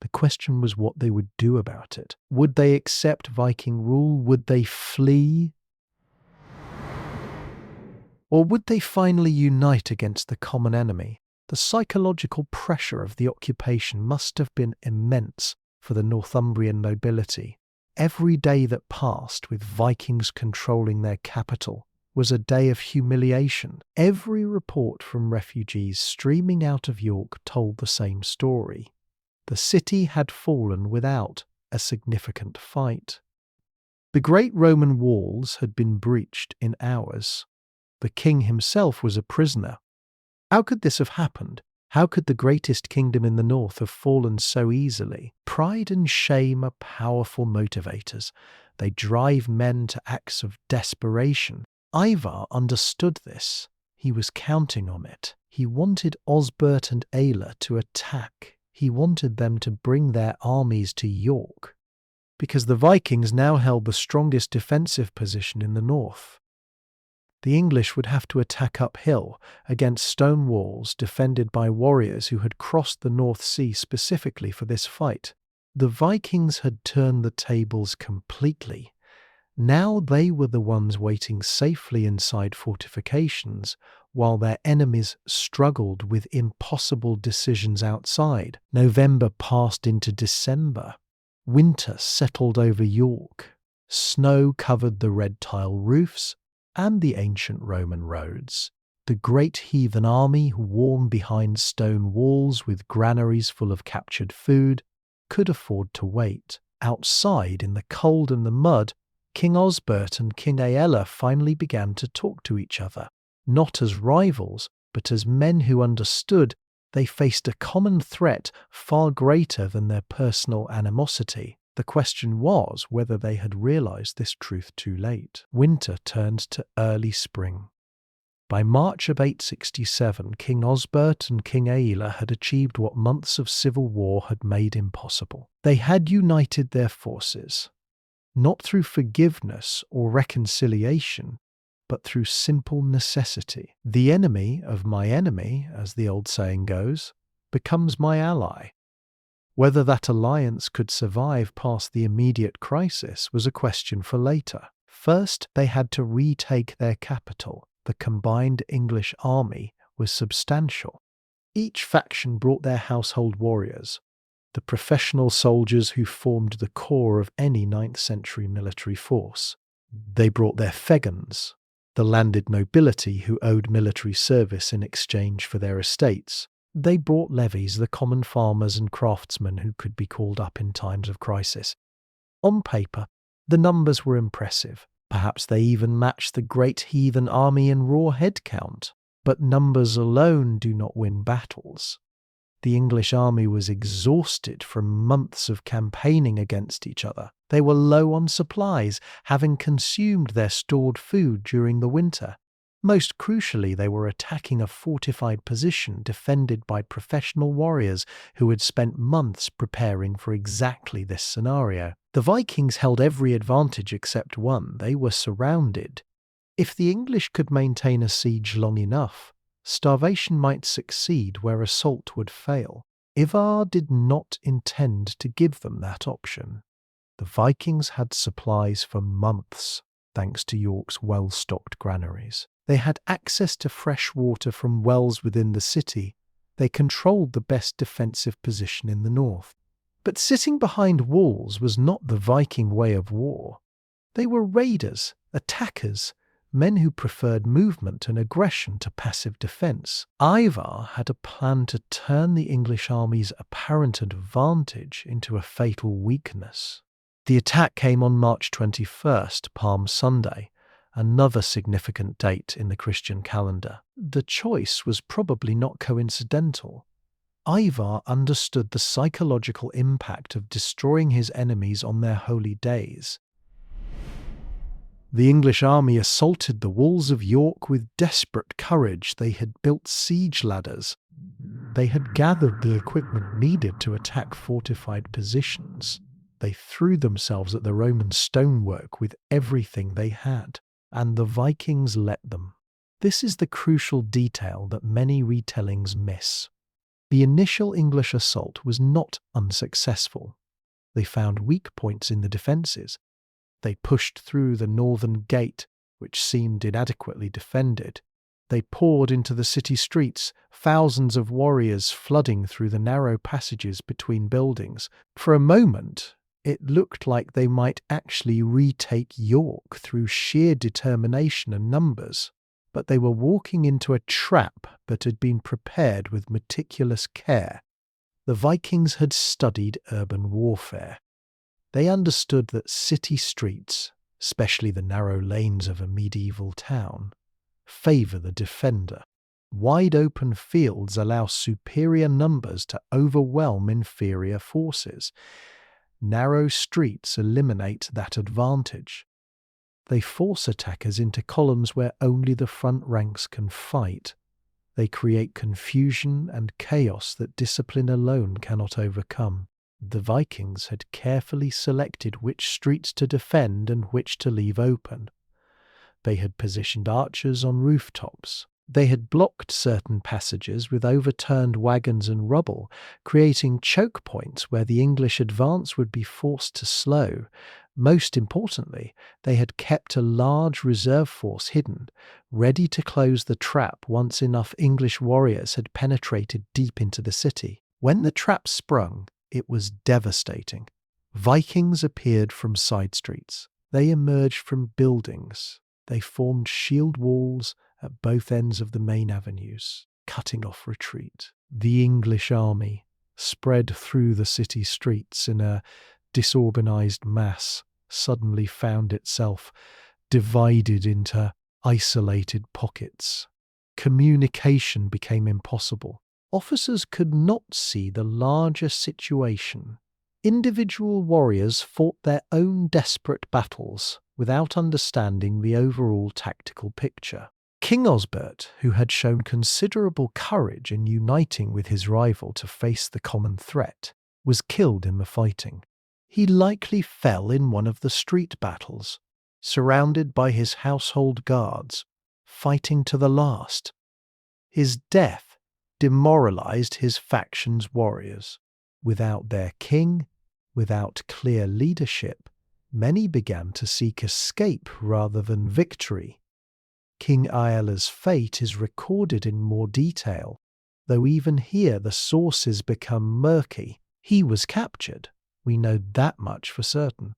A: The question was what they would do about it. Would they accept Viking rule? Would they flee? Or would they finally unite against the common enemy? The psychological pressure of the occupation must have been immense for the Northumbrian nobility. Every day that passed with Vikings controlling their capital was a day of humiliation. Every report from refugees streaming out of York told the same story. The city had fallen without a significant fight. The great Roman walls had been breached in hours. The king himself was a prisoner. How could this have happened? How could the greatest kingdom in the north have fallen so easily? Pride and shame are powerful motivators. They drive men to acts of desperation. Ivar understood this. He was counting on it. He wanted Osbert and Aella to attack. He wanted them to bring their armies to York, because the Vikings now held the strongest defensive position in the north. The English would have to attack uphill against stone walls defended by warriors who had crossed the North Sea specifically for this fight. The Vikings had turned the tables completely. Now they were the ones waiting safely inside fortifications while their enemies struggled with impossible decisions outside. November passed into December. Winter settled over York. Snow covered the red tile roofs and the ancient Roman roads. The Great Heathen Army, worn behind stone walls with granaries full of captured food, could afford to wait. Outside, in the cold and the mud, King Osbert and King Aella finally began to talk to each other, not as rivals, but as men who understood they faced a common threat far greater than their personal animosity. The question was whether they had realized this truth too late. Winter turned to early spring. By March of 867, King Osbert and King Aella had achieved what months of civil war had made impossible. They had united their forces, not through forgiveness or reconciliation, but through simple necessity. The enemy of my enemy, as the old saying goes, becomes my ally. Whether that alliance could survive past the immediate crisis was a question for later. First, they had to retake their capital. The combined English army was substantial. Each faction brought their household warriors, the professional soldiers who formed the core of any 9th century military force. They brought their fegans, the landed nobility who owed military service in exchange for their estates. They brought levies, the common farmers and craftsmen who could be called up in times of crisis. On paper, the numbers were impressive. Perhaps they even matched the Great Heathen Army in raw head count. But numbers alone do not win battles. The English army was exhausted from months of campaigning against each other. They were low on supplies, having consumed their stored food during the winter. Most crucially, they were attacking a fortified position defended by professional warriors who had spent months preparing for exactly this scenario. The Vikings held every advantage except one. They were surrounded. If the English could maintain a siege long enough, starvation might succeed where assault would fail. Ivar did not intend to give them that option. The Vikings had supplies for months, thanks to York's well-stocked granaries. They had access to fresh water from wells within the city. They controlled the best defensive position in the north. But sitting behind walls was not the Viking way of war. They were raiders, attackers, men who preferred movement and aggression to passive defence. Ivar had a plan to turn the English army's apparent advantage into a fatal weakness. The attack came on March 21st, Palm Sunday, another significant date in the Christian calendar. The choice was probably not coincidental. Ivar understood the psychological impact of destroying his enemies on their holy days. The English army assaulted the walls of York with desperate courage. They had built siege ladders. They had gathered the equipment needed to attack fortified positions. They threw themselves at the Roman stonework with everything they had, and the Vikings let them. This is the crucial detail that many retellings miss. The initial English assault was not unsuccessful. They found weak points in the defences. They pushed through the northern gate, which seemed inadequately defended. They poured into the city streets, thousands of warriors flooding through the narrow passages between buildings. For a moment, it looked like they might actually retake York through sheer determination and numbers. But they were walking into a trap that had been prepared with meticulous care. The Vikings had studied urban warfare. They understood that city streets, especially the narrow lanes of a medieval town, favour the defender. Wide open fields allow superior numbers to overwhelm inferior forces. Narrow streets eliminate that advantage. They force attackers into columns where only the front ranks can fight. They create confusion and chaos that discipline alone cannot overcome. The Vikings had carefully selected which streets to defend and which to leave open. They had positioned archers on rooftops. They had blocked certain passages with overturned wagons and rubble, creating choke points where the English advance would be forced to slow. Most importantly, they had kept a large reserve force hidden, ready to close the trap once enough English warriors had penetrated deep into the city. When the trap sprung, it was devastating. Vikings appeared from side streets. They emerged from buildings. They formed shield walls at both ends of the main avenues, cutting off retreat. The English army spread through the city streets in a disorganized mass, suddenly found itself divided into isolated pockets. Communication became impossible. Officers could not see the larger situation. Individual warriors fought their own desperate battles without understanding the overall tactical picture. King Osbert, who had shown considerable courage in uniting with his rival to face the common threat, was killed in the fighting. He likely fell in one of the street battles, surrounded by his household guards, fighting to the last. His death demoralized his faction's warriors. Without their king, without clear leadership, many began to seek escape rather than victory. King Aella's fate is recorded in more detail, though even here the sources become murky. He was captured. We know that much for certain.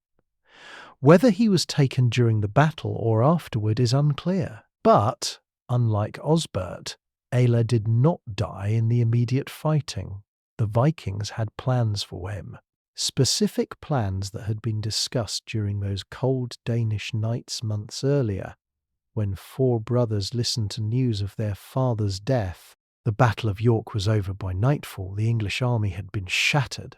A: Whether he was taken during the battle or afterward is unclear. But, unlike Osbert, Aella did not die in the immediate fighting. The Vikings had plans for him. Specific plans that had been discussed during those cold Danish nights months earlier, when four brothers listened to news of their father's death. The Battle of York was over by nightfall. The English army had been shattered.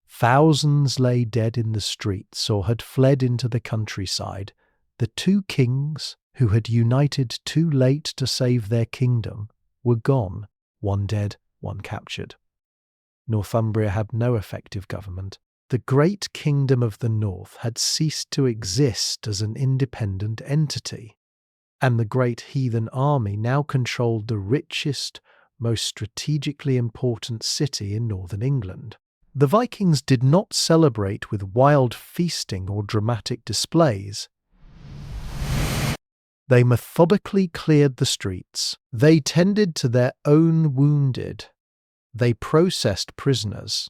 A: Thousands lay dead in the streets or had fled into the countryside. The two kings, who had united too late to save their kingdom, were gone, one dead, one captured. Northumbria had no effective government. The great kingdom of the north had ceased to exist as an independent entity, and the Great Heathen Army now controlled the richest, most strategically important city in northern England. The Vikings did not celebrate with wild feasting or dramatic displays. They methodically cleared the streets. They tended to their own wounded. They processed prisoners,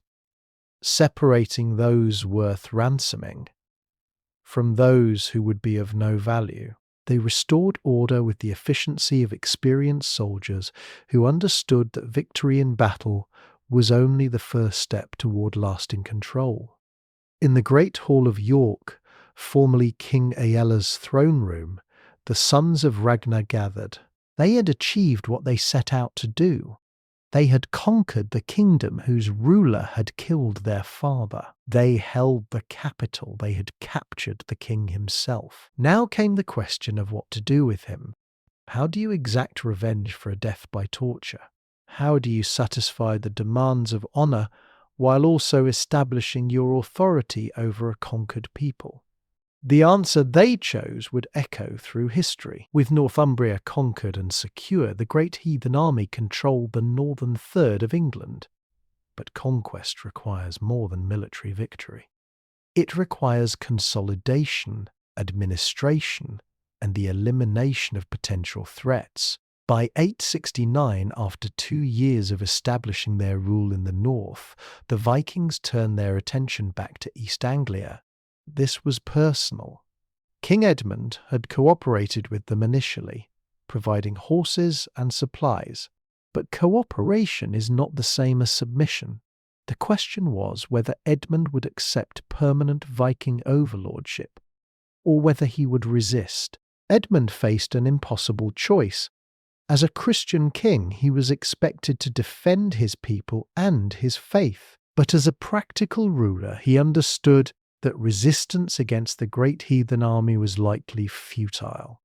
A: separating those worth ransoming from those who would be of no value. They restored order with the efficiency of experienced soldiers who understood that victory in battle was only the first step toward lasting control. In the Great Hall of York, formerly King Aella's throne room, the sons of Ragnar gathered. They had achieved what they set out to do. They had conquered the kingdom whose ruler had killed their father. They held the capital. They had captured the king himself. Now came the question of what to do with him. How do you exact revenge for a death by torture? How do you satisfy the demands of honor while also establishing your authority over a conquered people? The answer they chose would echo through history. With Northumbria conquered and secure, the Great Heathen Army controlled the northern third of England. But conquest requires more than military victory. It requires consolidation, administration, and the elimination of potential threats. By 869, after 2 years of establishing their rule in the north, the Vikings turned their attention back to East Anglia. This was personal. King Edmund had cooperated with them initially, providing horses and supplies. But cooperation is not the same as submission. The question was whether Edmund would accept permanent Viking overlordship, or whether he would resist. Edmund faced an impossible choice. As a Christian king, he was expected to defend his people and his faith. But as a practical ruler, he understood that resistance against the Great Heathen Army was likely futile.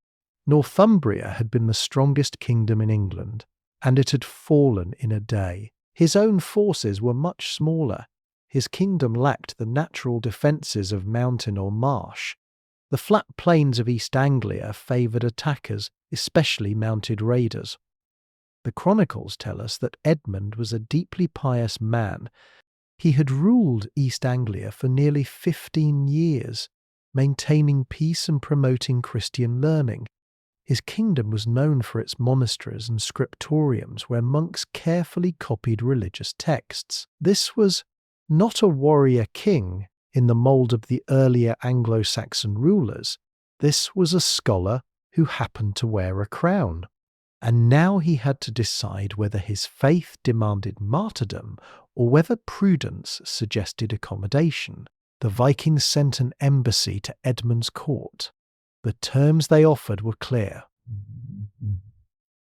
A: Northumbria had been the strongest kingdom in England, and it had fallen in a day. His own forces were much smaller. His kingdom lacked the natural defences of mountain or marsh. The flat plains of East Anglia favoured attackers, especially mounted raiders. The chronicles tell us that Edmund was a deeply pious man. He had ruled East Anglia for nearly 15 years, maintaining peace and promoting Christian learning. His kingdom was known for its monasteries and scriptoriums where monks carefully copied religious texts. This was not a warrior king in the mould of the earlier Anglo-Saxon rulers. This was a scholar who happened to wear a crown. And now he had to decide whether his faith demanded martyrdom or whether prudence suggested accommodation. The Vikings sent an embassy to Edmund's court. The terms they offered were clear.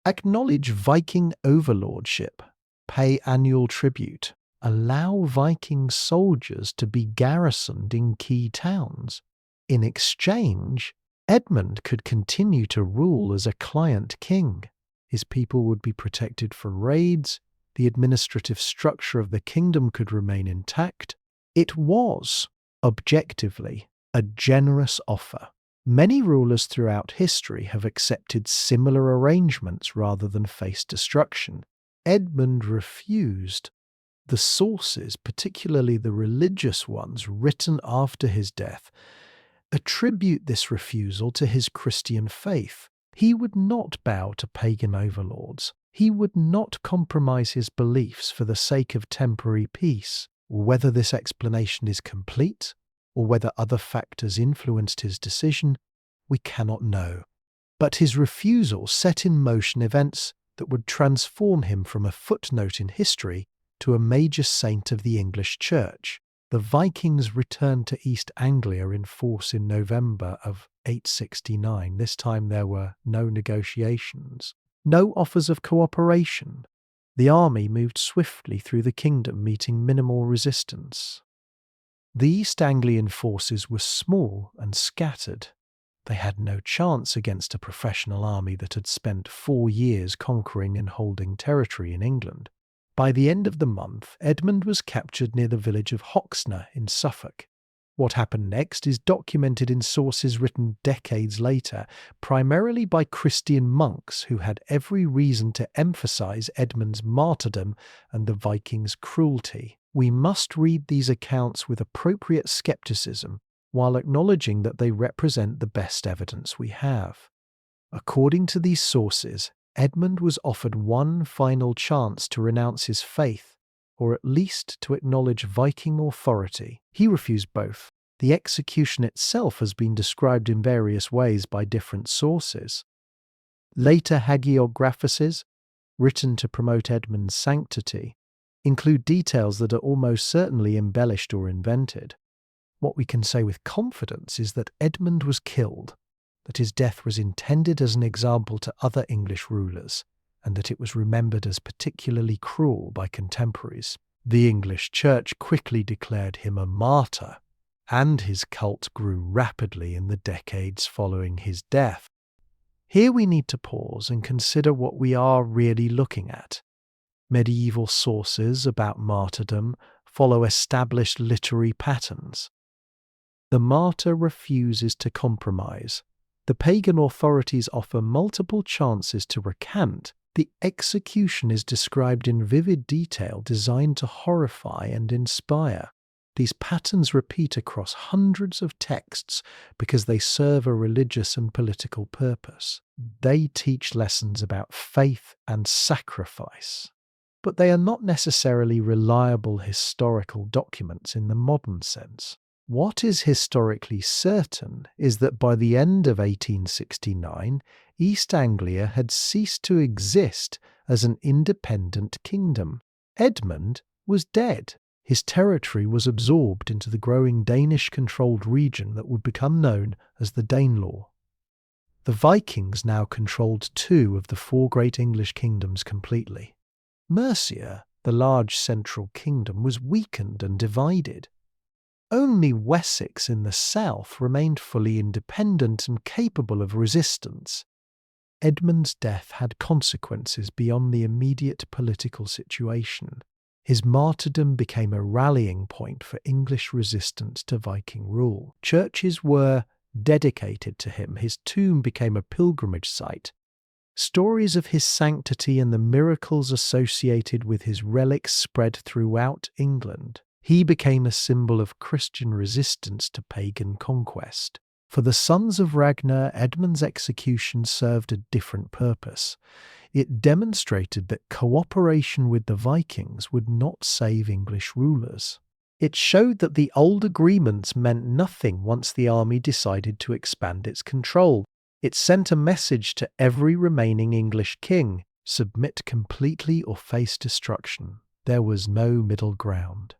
A: Acknowledge Viking overlordship, pay annual tribute, allow Viking soldiers to be garrisoned in key towns. In exchange, Edmund could continue to rule as a client king. His people would be protected from raids, the administrative structure of the kingdom could remain intact. It was, objectively, a generous offer. Many rulers throughout history have accepted similar arrangements rather than face destruction. Edmund refused. The sources, particularly the religious ones written after his death, attribute this refusal to his Christian faith. He would not bow to pagan overlords. He would not compromise his beliefs for the sake of temporary peace. Whether this explanation is complete, or whether other factors influenced his decision, we cannot know. But his refusal set in motion events that would transform him from a footnote in history to a major saint of the English Church. The Vikings returned to East Anglia in force in November of 869. This time there were no negotiations, no offers of cooperation. The army moved swiftly through the kingdom, meeting minimal resistance. The East Anglian forces were small and scattered. They had no chance against a professional army that had spent 4 years conquering and holding territory in England. By the end of the month, Edmund was captured near the village of Hoxne in Suffolk. What happened next is documented in sources written decades later, primarily by Christian monks who had every reason to emphasize Edmund's martyrdom and the Vikings' cruelty. We must read these accounts with appropriate skepticism, while acknowledging that they represent the best evidence we have. According to these sources, Edmund was offered one final chance to renounce his faith, or at least to acknowledge Viking authority. He refused both. The execution itself has been described in various ways by different sources. Later hagiographices, written to promote Edmund's sanctity, include details that are almost certainly embellished or invented. What we can say with confidence is that Edmund was killed, that his death was intended as an example to other English rulers, and that it was remembered as particularly cruel by contemporaries. The English Church quickly declared him a martyr, and his cult grew rapidly in the decades following his death. Here we need to pause and consider what we are really looking at. Medieval sources about martyrdom follow established literary patterns. The martyr refuses to compromise. The pagan authorities offer multiple chances to recant. The execution is described in vivid detail designed to horrify and inspire. These patterns repeat across hundreds of texts because they serve a religious and political purpose. They teach lessons about faith and sacrifice, but they are not necessarily reliable historical documents in the modern sense. What is historically certain is that by the end of 1869, East Anglia had ceased to exist as an independent kingdom. Edmund was dead. His territory was absorbed into the growing Danish-controlled region that would become known as the Danelaw. The Vikings now controlled 2 of the 4 great English kingdoms completely. Mercia, the large central kingdom, was weakened and divided. Only Wessex in the south remained fully independent and capable of resistance. Edmund's death had consequences beyond the immediate political situation. His martyrdom became a rallying point for English resistance to Viking rule. Churches were dedicated to him. His tomb became a pilgrimage site. Stories of his sanctity and the miracles associated with his relics spread throughout England. He became a symbol of Christian resistance to pagan conquest. For the sons of Ragnar, Edmund's execution served a different purpose. It demonstrated that cooperation with the Vikings would not save English rulers. It showed that the old agreements meant nothing once the army decided to expand its control. It sent a message to every remaining English king: submit completely or face destruction. There was no middle ground.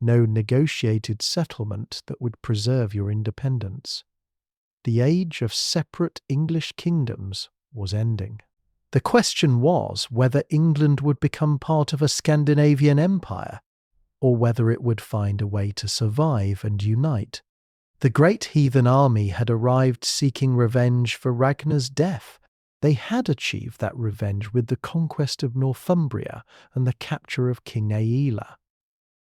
A: No negotiated settlement that would preserve your independence. The age of separate English kingdoms was ending. The question was whether England would become part of a Scandinavian empire, or whether it would find a way to survive and unite. The Great Heathen Army had arrived seeking revenge for Ragnar's death. They had achieved that revenge with the conquest of Northumbria and the capture of King Aella.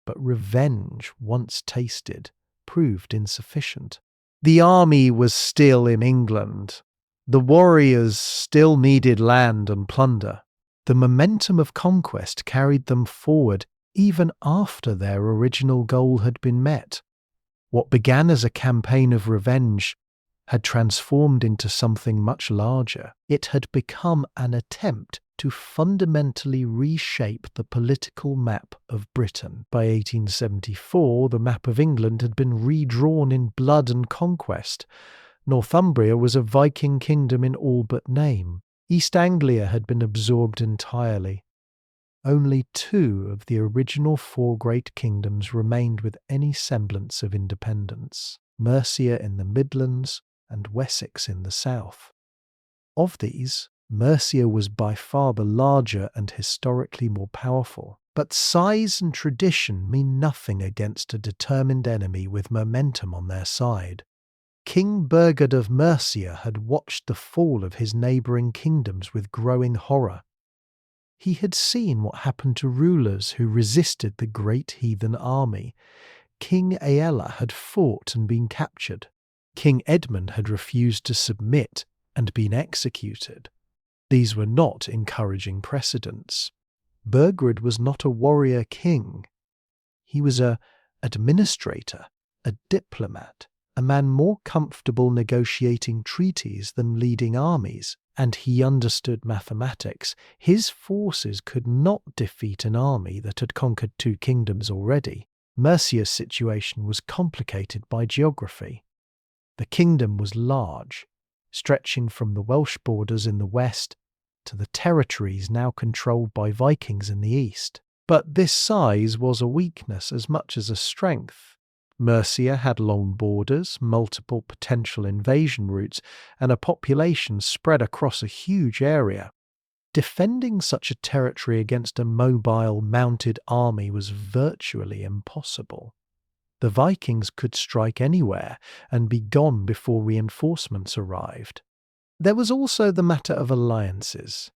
A: But revenge, once tasted, proved insufficient. The army was still in England. The warriors still needed land and plunder. The momentum of conquest carried them forward even after their original goal had been met. What began as a campaign of revenge had transformed into something much larger. It had become an attempt to fundamentally reshape the political map of Britain. By 1874, the map of England had been redrawn in blood and conquest. Northumbria was a Viking kingdom in all but name. East Anglia had been absorbed entirely. Only 2 of the original 4 great kingdoms remained with any semblance of independence: Mercia in the Midlands and Wessex in the south. Of these, Mercia was by far the larger and historically more powerful. But size and tradition mean nothing against a determined enemy with momentum on their side. King Burgred of Mercia had watched the fall of his neighbouring kingdoms with growing horror. He had seen what happened to rulers who resisted the Great Heathen Army. King Aella had fought and been captured. King Edmund had refused to submit and been executed. These were not encouraging precedents. Burgred was not a warrior king. He was an administrator, a diplomat, a man more comfortable negotiating treaties than leading armies, and he understood mathematics. His forces could not defeat an army that had conquered 2 kingdoms already. Mercia's situation was complicated by geography. The kingdom was large, stretching from the Welsh borders in the west to the territories now controlled by Vikings in the east. But this size was a weakness as much as a strength. Mercia had long borders, multiple potential invasion routes, and a population spread across a huge area. Defending such a territory against a mobile, mounted army was virtually impossible. The Vikings could strike anywhere and be gone before reinforcements arrived. There was also the matter of alliances.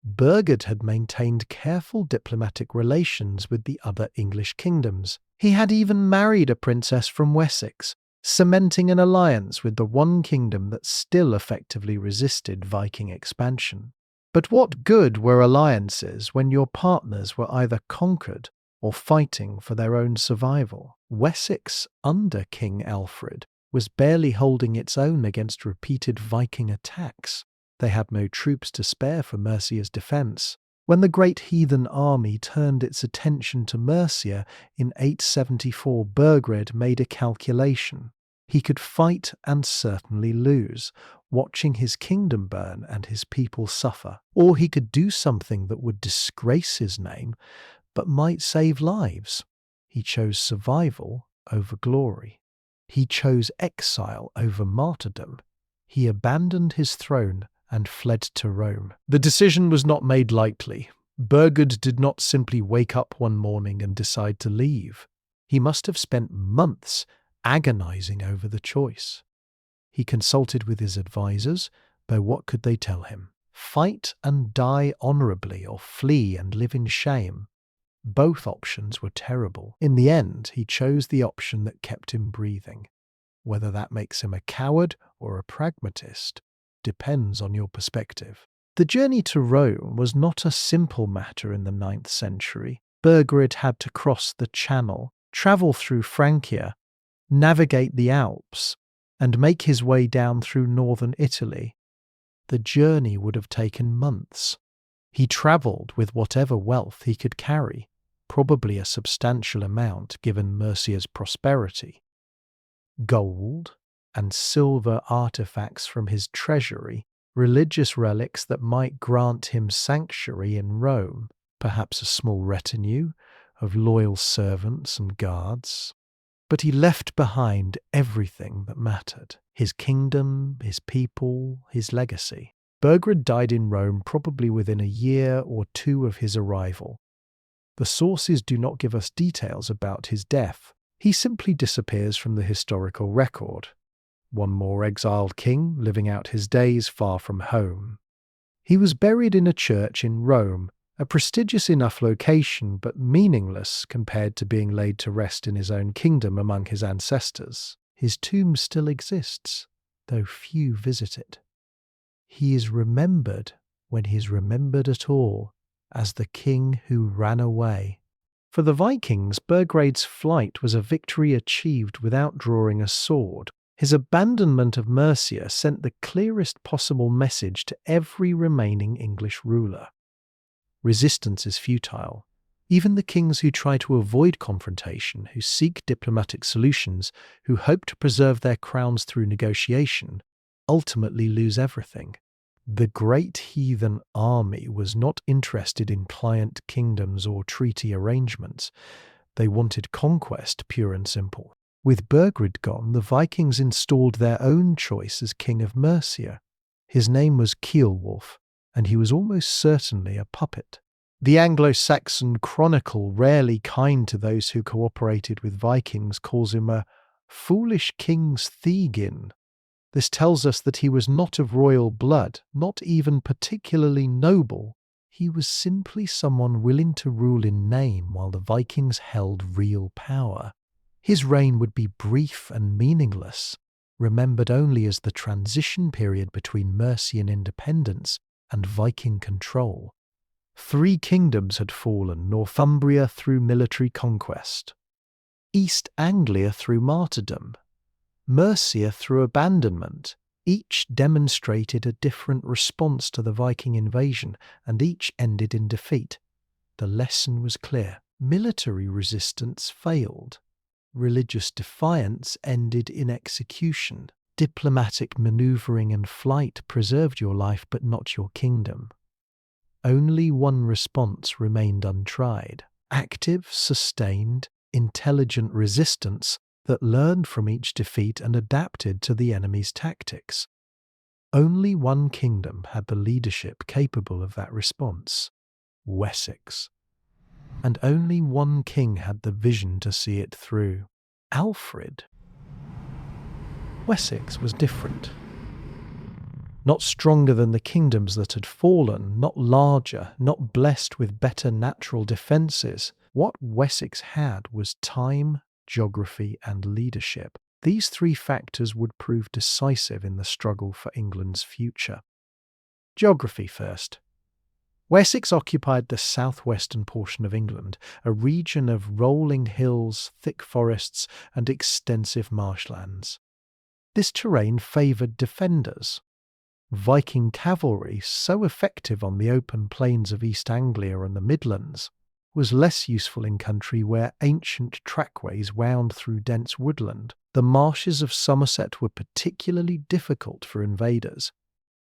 A: Burgred had maintained careful diplomatic relations with the other English kingdoms. He had even married a princess from Wessex, cementing an alliance with the one kingdom that still effectively resisted Viking expansion. But what good were alliances when your partners were either conquered or fighting for their own survival? Wessex, under King Alfred, was barely holding its own against repeated Viking attacks. They had no troops to spare for Mercia's defence. When the Great Heathen Army turned its attention to Mercia in 874, Burgred made a calculation. He could fight and certainly lose, watching his kingdom burn and his people suffer. Or he could do something that would disgrace his name, but might save lives. He chose survival over glory. He chose exile over martyrdom. He abandoned his throne and fled to Rome. The decision was not made lightly. Burgred did not simply wake up one morning and decide to leave. He must have spent months agonizing over the choice. He consulted with his advisors, but what could they tell him? Fight and die honourably or flee and live in shame. Both options were terrible. In the end, he chose the option that kept him breathing. Whether that makes him a coward or a pragmatist depends on your perspective. The journey to Rome was not a simple matter in the 9th century. Burgred had to cross the Channel, travel through Francia, navigate the Alps, and make his way down through northern Italy. The journey would have taken months. He travelled with whatever wealth he could carry, probably a substantial amount given Mercia's prosperity. Gold and silver artifacts from his treasury, religious relics that might grant him sanctuary in Rome, perhaps a small retinue of loyal servants and guards. But he left behind everything that mattered: his kingdom, his people, his legacy. Burgred died in Rome probably within a year or 2 of his arrival. The sources do not give us details about his death. He simply disappears from the historical record. One more exiled king living out his days far from home. He was buried in a church in Rome, a prestigious enough location but meaningless compared to being laid to rest in his own kingdom among his ancestors. His tomb still exists, though few visit it. He is remembered, when he is remembered at all, as the king who ran away. For the Vikings, Burgred's flight was a victory achieved without drawing a sword. His abandonment of Mercia sent the clearest possible message to every remaining English ruler. Resistance is futile. Even the kings who try to avoid confrontation, who seek diplomatic solutions, who hope to preserve their crowns through negotiation, ultimately lose everything. The Great Heathen Army was not interested in client kingdoms or treaty arrangements. They wanted conquest, pure and simple. With Burgred gone, the Vikings installed their own choice as king of Mercia. His name was Ceolwulf, and he was almost certainly a puppet. The Anglo-Saxon Chronicle, rarely kind to those who cooperated with Vikings, calls him a foolish king's Thegin. This tells us that he was not of royal blood, not even particularly noble. He was simply someone willing to rule in name while the Vikings held real power. His reign would be brief and meaningless, remembered only as the transition period between Mercian independence and Viking control. 3 kingdoms had fallen: Northumbria through military conquest, East Anglia through martyrdom, Mercia through abandonment. Each demonstrated a different response to the Viking invasion, and each ended in defeat. The lesson was clear. Military resistance failed. Religious defiance ended in execution. Diplomatic maneuvering and flight preserved your life but not your kingdom. Only one response remained untried: active, sustained, intelligent resistance that learned from each defeat and adapted to the enemy's tactics. Only one kingdom had the leadership capable of that response: Wessex. And only one king had the vision to see it through: Alfred. Wessex was different. Not stronger than the kingdoms that had fallen, not larger, not blessed with better natural defences. What Wessex had was time, geography, and leadership. These 3 factors would prove decisive in the struggle for England's future. Geography first. Wessex occupied the southwestern portion of England, a region of rolling hills, thick forests, and extensive marshlands. This terrain favoured defenders. Viking cavalry, so effective on the open plains of East Anglia and the Midlands, was less useful in country where ancient trackways wound through dense woodland. The marshes of Somerset were particularly difficult for invaders.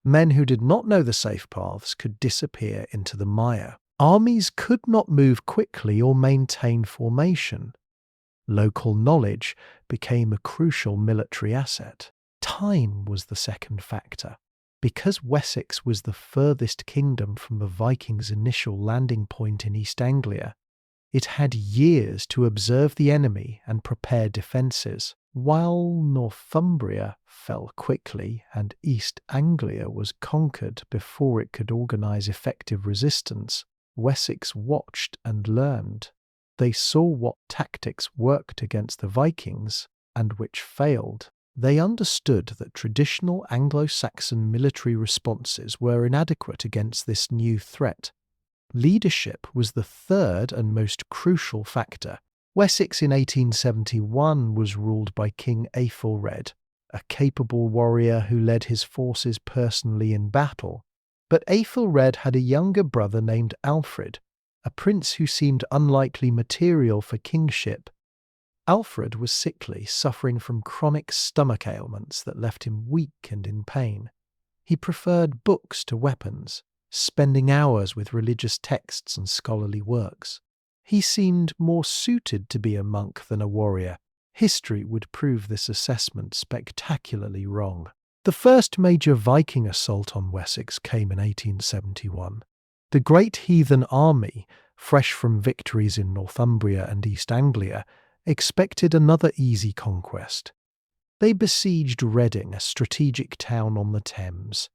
A: Men who did not know the safe paths could disappear into the mire. Armies could not move quickly or maintain formation. Local knowledge became a crucial military asset. Time was the second factor. Because Wessex was the furthest kingdom from the Vikings' initial landing point in East Anglia, it had years to observe the enemy and prepare defences. While Northumbria fell quickly and East Anglia was conquered before it could organise effective resistance, Wessex watched and learned. They saw what tactics worked against the Vikings and which failed. They understood that traditional Anglo-Saxon military responses were inadequate against this new threat. Leadership was the third and most crucial factor. Wessex in 1871 was ruled by King Aethelred, a capable warrior who led his forces personally in battle. But Aethelred had a younger brother named Alfred, a prince who seemed unlikely material for kingship. Alfred was sickly, suffering from chronic stomach ailments that left him weak and in pain. He preferred books to weapons, spending hours with religious texts and scholarly works. He seemed more suited to be a monk than a warrior. History would prove this assessment spectacularly wrong. The first major Viking assault on Wessex came in 1871. The Great Heathen Army, fresh from victories in Northumbria and East Anglia, expected another easy conquest. They besieged Reading, a strategic town on the Thames.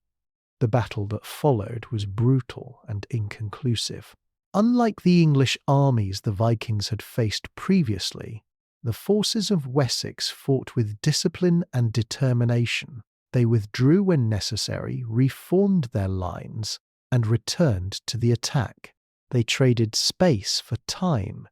A: The battle that followed was brutal and inconclusive. Unlike the English armies the Vikings had faced previously, the forces of Wessex fought with discipline and determination. They withdrew when necessary, reformed their lines, and returned to the attack. They traded space for time,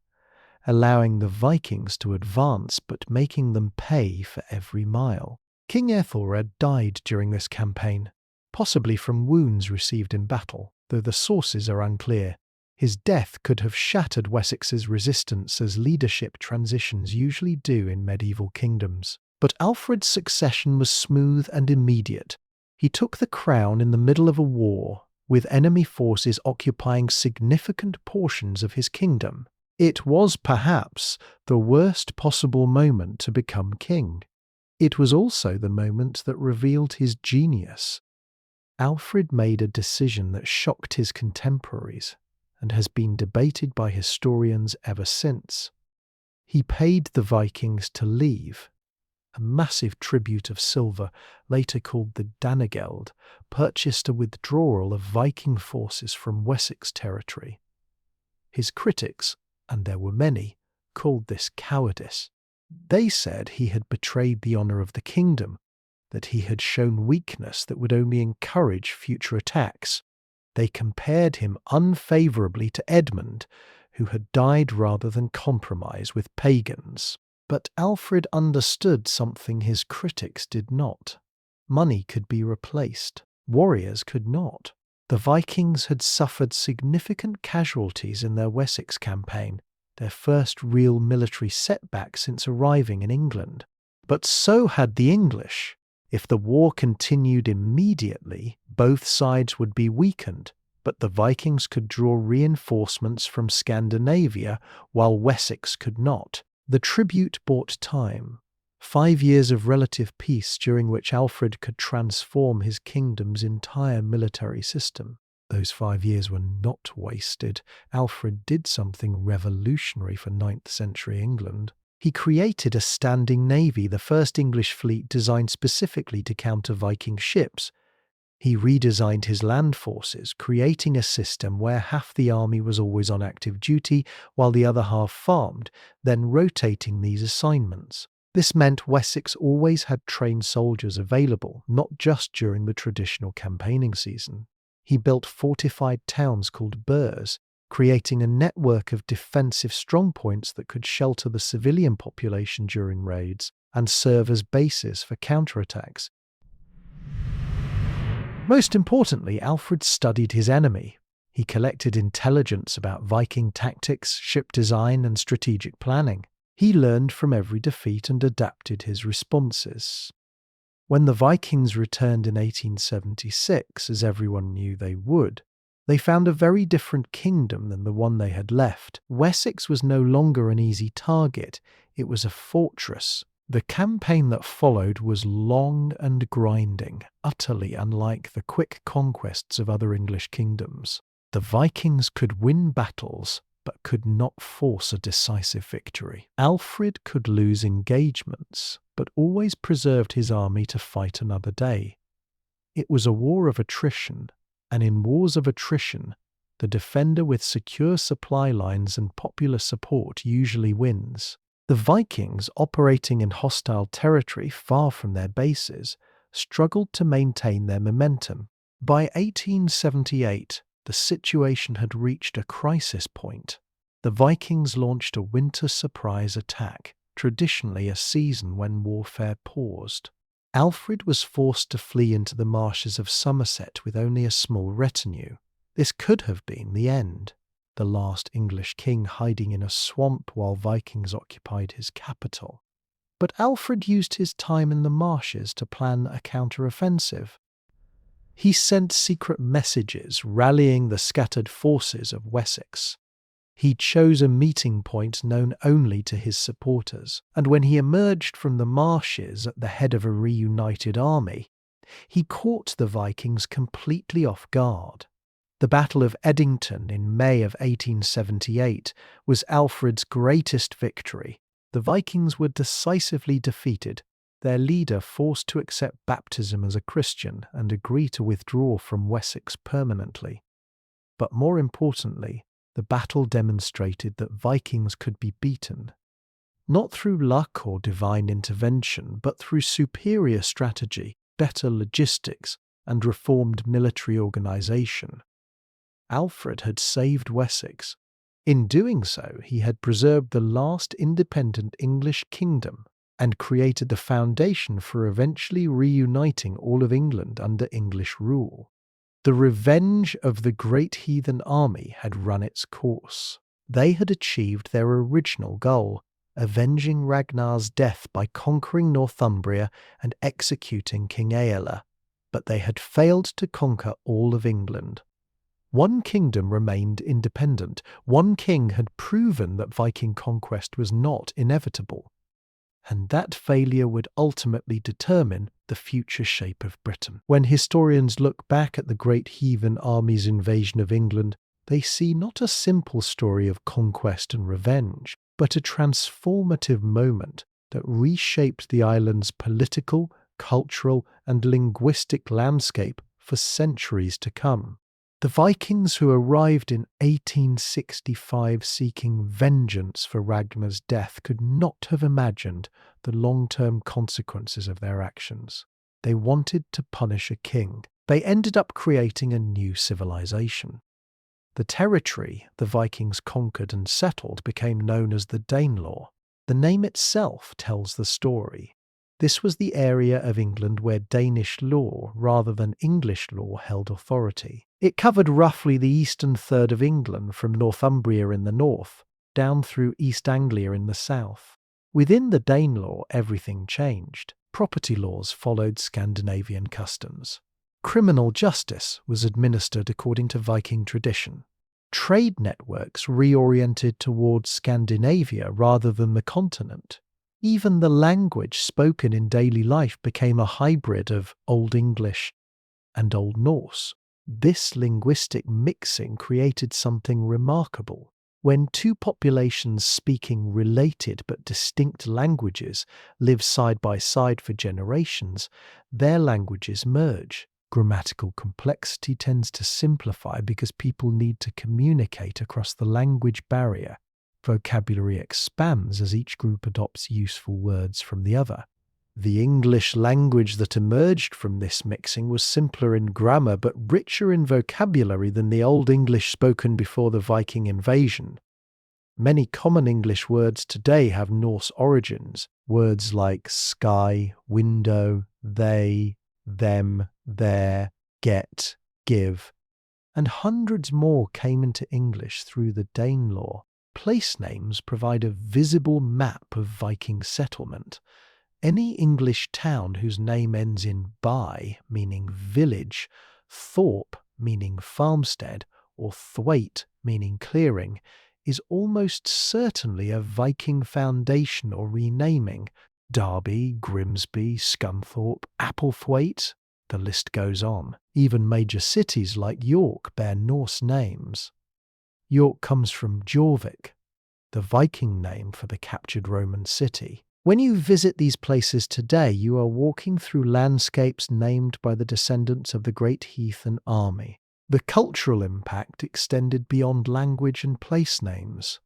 A: allowing the Vikings to advance but making them pay for every mile. King Aethelred died during this campaign, possibly from wounds received in battle, though the sources are unclear. His death could have shattered Wessex's resistance, as leadership transitions usually do in medieval kingdoms. But Alfred's succession was smooth and immediate. He took the crown in the middle of a war, with enemy forces occupying significant portions of his kingdom. It was perhaps the worst possible moment to become king. It was also the moment that revealed his genius. Alfred made a decision that shocked his contemporaries and has been debated by historians ever since. He paid the Vikings to leave. A massive tribute of silver, later called the Danegeld, purchased a withdrawal of Viking forces from Wessex territory. His critics, and there were many, called this cowardice. They said he had betrayed the honour of the kingdom, that he had shown weakness that would only encourage future attacks. They compared him unfavourably to Edmund, who had died rather than compromise with pagans. But Alfred understood something his critics did not. Money could be replaced. Warriors could not. The Vikings had suffered significant casualties in their Wessex campaign, their first real military setback since arriving in England. But so had the English. If the war continued immediately, both sides would be weakened, but the Vikings could draw reinforcements from Scandinavia while Wessex could not. The tribute bought time. 5 years of relative peace during which Alfred could transform his kingdom's entire military system. Those 5 years were not wasted. Alfred did something revolutionary for 9th century England. He created a standing navy, the first English fleet designed specifically to counter Viking ships. He redesigned his land forces, creating a system where half the army was always on active duty while the other half farmed, then rotating these assignments. This meant Wessex always had trained soldiers available, not just during the traditional campaigning season. He built fortified towns called burhs, creating a network of defensive strongpoints that could shelter the civilian population during raids and serve as bases for counterattacks. Most importantly, Alfred studied his enemy. He collected intelligence about Viking tactics, ship design, and strategic planning. He learned from every defeat and adapted his responses. When the Vikings returned in 1876, as everyone knew they would, they found a very different kingdom than the one they had left. Wessex was no longer an easy target, it was a fortress. The campaign that followed was long and grinding, utterly unlike the quick conquests of other English kingdoms. The Vikings could win battles, but could not force a decisive victory. Alfred could lose engagements, but always preserved his army to fight another day. It was a war of attrition, and in wars of attrition, the defender with secure supply lines and popular support usually wins. The Vikings, operating in hostile territory far from their bases, struggled to maintain their momentum. By 1878, the situation had reached a crisis point. The Vikings launched a winter surprise attack, traditionally a season when warfare paused. Alfred was forced to flee into the marshes of Somerset with only a small retinue. This could have been the end. The last English king hiding in a swamp while Vikings occupied his capital. But Alfred used his time in the marshes to plan a counter-offensive. He sent secret messages rallying the scattered forces of Wessex. He chose a meeting point known only to his supporters, and when he emerged from the marshes at the head of a reunited army, he caught the Vikings completely off guard. The Battle of Edington in May of 1878 was Alfred's greatest victory. The Vikings were decisively defeated, their leader forced to accept baptism as a Christian and agree to withdraw from Wessex permanently. But more importantly, the battle demonstrated that Vikings could be beaten, not through luck or divine intervention, but through superior strategy, better logistics, and reformed military organization. Alfred had saved Wessex. In doing so, he had preserved the last independent English kingdom and created the foundation for eventually reuniting all of England under English rule. The revenge of the Great Heathen Army had run its course. They had achieved their original goal, avenging Ragnar's death by conquering Northumbria and executing King Aella, but they had failed to conquer all of England. One kingdom remained independent. One king had proven that Viking conquest was not inevitable. and that failure would ultimately determine the future shape of Britain. When historians look back at the Great Heathen Army's invasion of England, they see not a simple story of conquest and revenge, but a transformative moment that reshaped the island's political, cultural, and linguistic landscape for centuries to come. The Vikings, who arrived in 1865 seeking vengeance for Ragnar's death, could not have imagined the long-term consequences of their actions. They wanted to punish a king. They ended up creating a new civilization. The territory the Vikings conquered and settled became known as the Danelaw. The name itself tells the story. This was the area of England where Danish law rather than English law held authority. It covered roughly the eastern third of England from Northumbria in the north, down through East Anglia in the south. Within the Danelaw, everything changed. Property laws followed Scandinavian customs. Criminal justice was administered according to Viking tradition. Trade networks reoriented towards Scandinavia rather than the continent. Even the language spoken in daily life became a hybrid of Old English and Old Norse. This linguistic mixing created something remarkable. When two populations speaking related but distinct languages live side by side for generations, their languages merge. Grammatical complexity tends to simplify because people need to communicate across the language barrier. Vocabulary expands as each group adopts useful words from the other. The English language that emerged from this mixing was simpler in grammar but richer in vocabulary than the Old English spoken before the Viking invasion. Many common English words today have Norse origins. Words like sky, window, they, them, their, get, give, and hundreds more came into English through the Danelaw. Place names provide a visible map of Viking settlement. Any English town whose name ends in by, meaning village, thorp, meaning farmstead, or thwaite, meaning clearing, is almost certainly a Viking foundation or renaming. Derby, Grimsby, Scunthorpe, Applethwaite, the list goes on. Even major cities like York bear Norse names. York comes from Jorvik, the Viking name for the captured Roman city. When you visit these places today, you are walking through landscapes named by the descendants of the Great Heathen Army. The cultural impact extended beyond language and place names.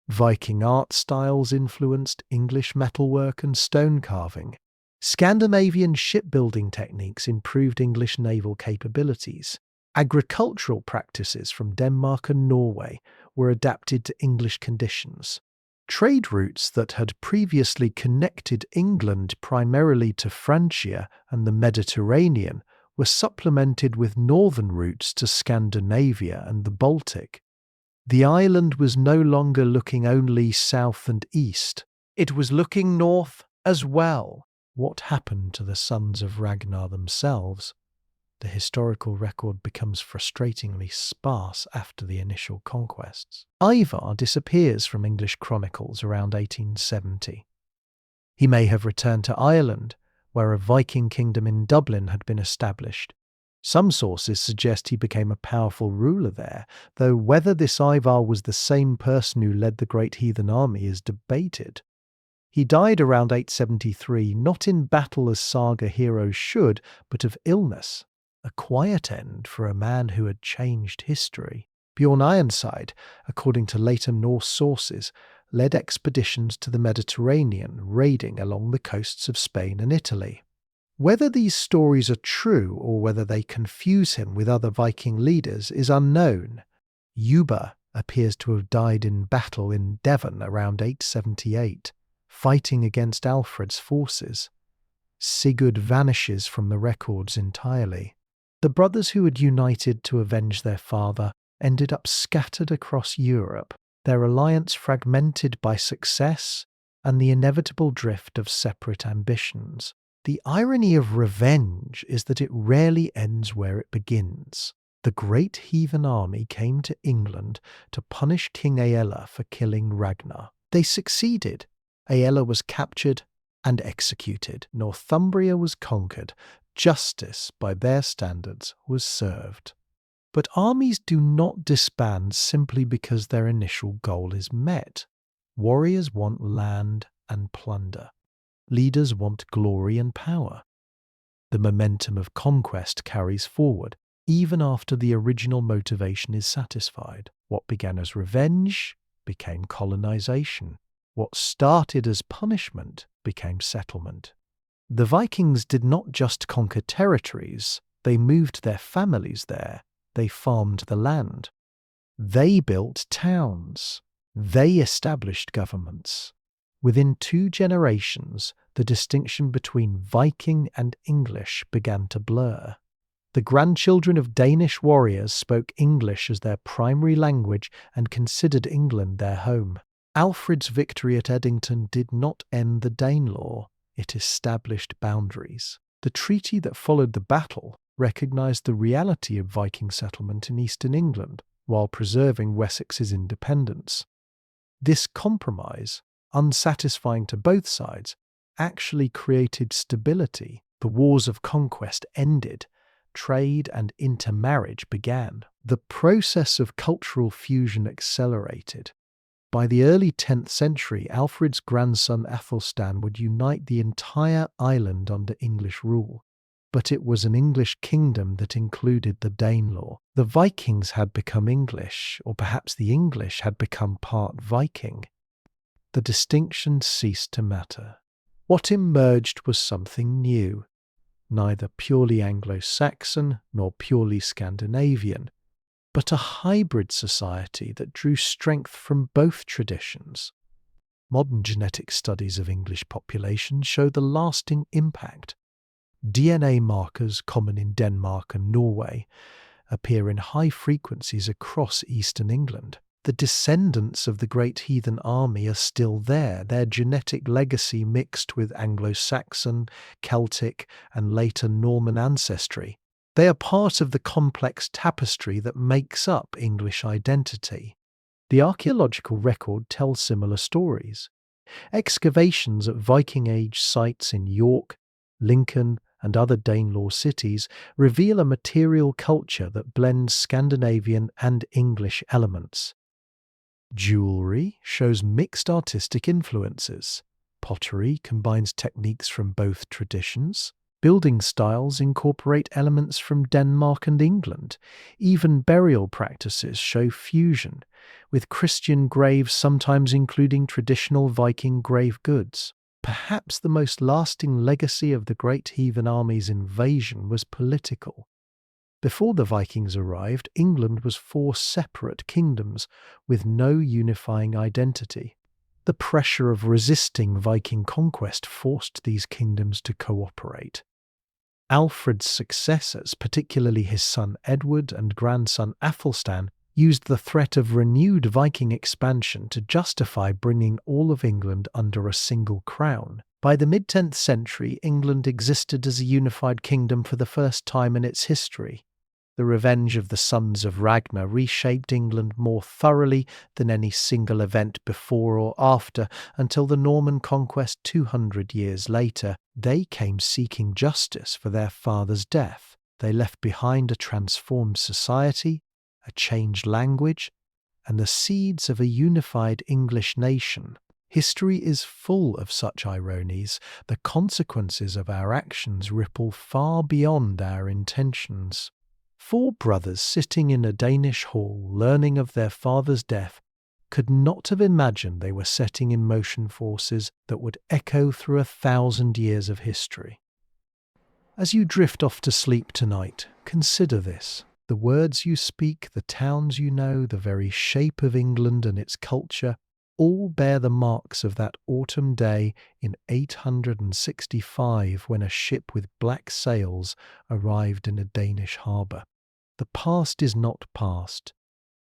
A: Viking art styles influenced English metalwork and stone carving. Scandinavian shipbuilding techniques improved English naval capabilities. Agricultural practices from Denmark and Norway were adapted to English conditions. Trade routes that had previously connected England primarily to Francia and the Mediterranean were supplemented with northern routes to Scandinavia and the Baltic. The island was no longer looking only south and east. It was looking north as well. What happened to the sons of Ragnar themselves? The historical record becomes frustratingly sparse after the initial conquests. Ivar disappears from English chronicles around 1870. He may have returned to Ireland, where a Viking kingdom in Dublin had been established. Some sources suggest he became a powerful ruler there, though whether this Ivar was the same person who led the Great Heathen Army is debated. He died around 873, not in battle as saga heroes should, but of illness. A quiet end for a man who had changed history. Bjorn Ironside, according to later Norse sources, led expeditions to the Mediterranean, raiding along the coasts of Spain and Italy. Whether these stories are true or whether they confuse him with other Viking leaders is unknown. Ubba appears to have died in battle in Devon around 878, fighting against Alfred's forces. Sigurd vanishes from the records entirely. The brothers who had united to avenge their father ended up scattered across Europe, their alliance fragmented by success and the inevitable drift of separate ambitions. The irony of revenge is that it rarely ends where it begins. The Great Heathen Army came to England to punish King Aella for killing Ragnar. They succeeded. Aella was captured and executed. Northumbria was conquered. Justice, by their standards, was served. But armies do not disband simply because their initial goal is met. Warriors want land and plunder. Leaders want glory and power. The momentum of conquest carries forward, even after the original motivation is satisfied. What began as revenge became colonization. What started as punishment became settlement. The Vikings did not just conquer territories, they moved their families there. They farmed the land. They built towns. They established governments. Within 2 generations, the distinction between Viking and English began to blur. The grandchildren of Danish warriors spoke English as their primary language and considered England their home. Alfred's victory at Edington did not end the Danelaw, it established boundaries. The treaty that followed the battle recognised the reality of Viking settlement in eastern England, while preserving Wessex's independence. This compromise, unsatisfying to both sides, actually created stability. The wars of conquest ended. Trade and intermarriage began. The process of cultural fusion accelerated. By the early 10th century, Alfred's grandson Athelstan would unite the entire island under English rule. But it was an English kingdom that included the Danelaw. The Vikings had become English, or perhaps the English had become part Viking. The distinction ceased to matter. What emerged was something new, neither purely Anglo-Saxon nor purely Scandinavian, but a hybrid society that drew strength from both traditions. Modern genetic studies of English populations show the lasting impact. DNA markers common in Denmark and Norway appear in high frequencies across eastern England. The descendants of the Great Heathen Army are still there, their genetic legacy mixed with Anglo-Saxon, Celtic, and later Norman ancestry. They are part of the complex tapestry that makes up English identity. The archaeological record tells similar stories. Excavations at Viking Age sites in York, Lincoln, and other Danelaw cities reveal a material culture that blends Scandinavian and English elements. Jewelry shows mixed artistic influences. Pottery combines techniques from both traditions. Building styles incorporate elements from Denmark and England. Even burial practices show fusion, with Christian graves sometimes including traditional Viking grave goods. Perhaps the most lasting legacy of the Great Heathen Army's invasion was political. Before the Vikings arrived, England was 4 separate kingdoms with no unifying identity. The pressure of resisting Viking conquest forced these kingdoms to cooperate. Alfred's successors, particularly his son Edward and grandson Athelstan, used the threat of renewed Viking expansion to justify bringing all of England under a single crown. By the mid-10th century, England existed as a unified kingdom for the first time in its history. The revenge of the sons of Ragnar reshaped England more thoroughly than any single event before or after, until the Norman conquest 200 years later. They came seeking justice for their father's death. They left behind a transformed society, a changed language, and the seeds of a unified English nation. History is full of such ironies. The consequences of our actions ripple far beyond our intentions. 4 brothers sitting in a Danish hall learning of their father's death could not have imagined they were setting in motion forces that would echo through 1,000 years of history. As you drift off to sleep tonight, consider this. The words you speak, the towns you know, the very shape of England and its culture, all bear the marks of that autumn day in 865 when a ship with black sails arrived in a Danish harbour. The past is not past.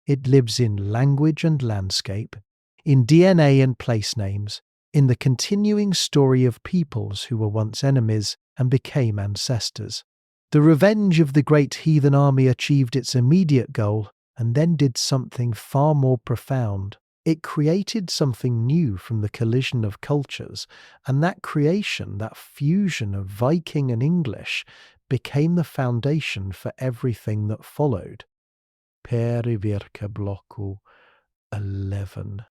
A: It lives in language and landscape, in DNA and place names, in the continuing story of peoples who were once enemies and became ancestors. The revenge of the Great Heathen Army achieved its immediate goal and then did something far more profound. It created something new from the collision of cultures, and that creation, that fusion of Viking and English, became the foundation for everything that followed. Per i virka blocku 11.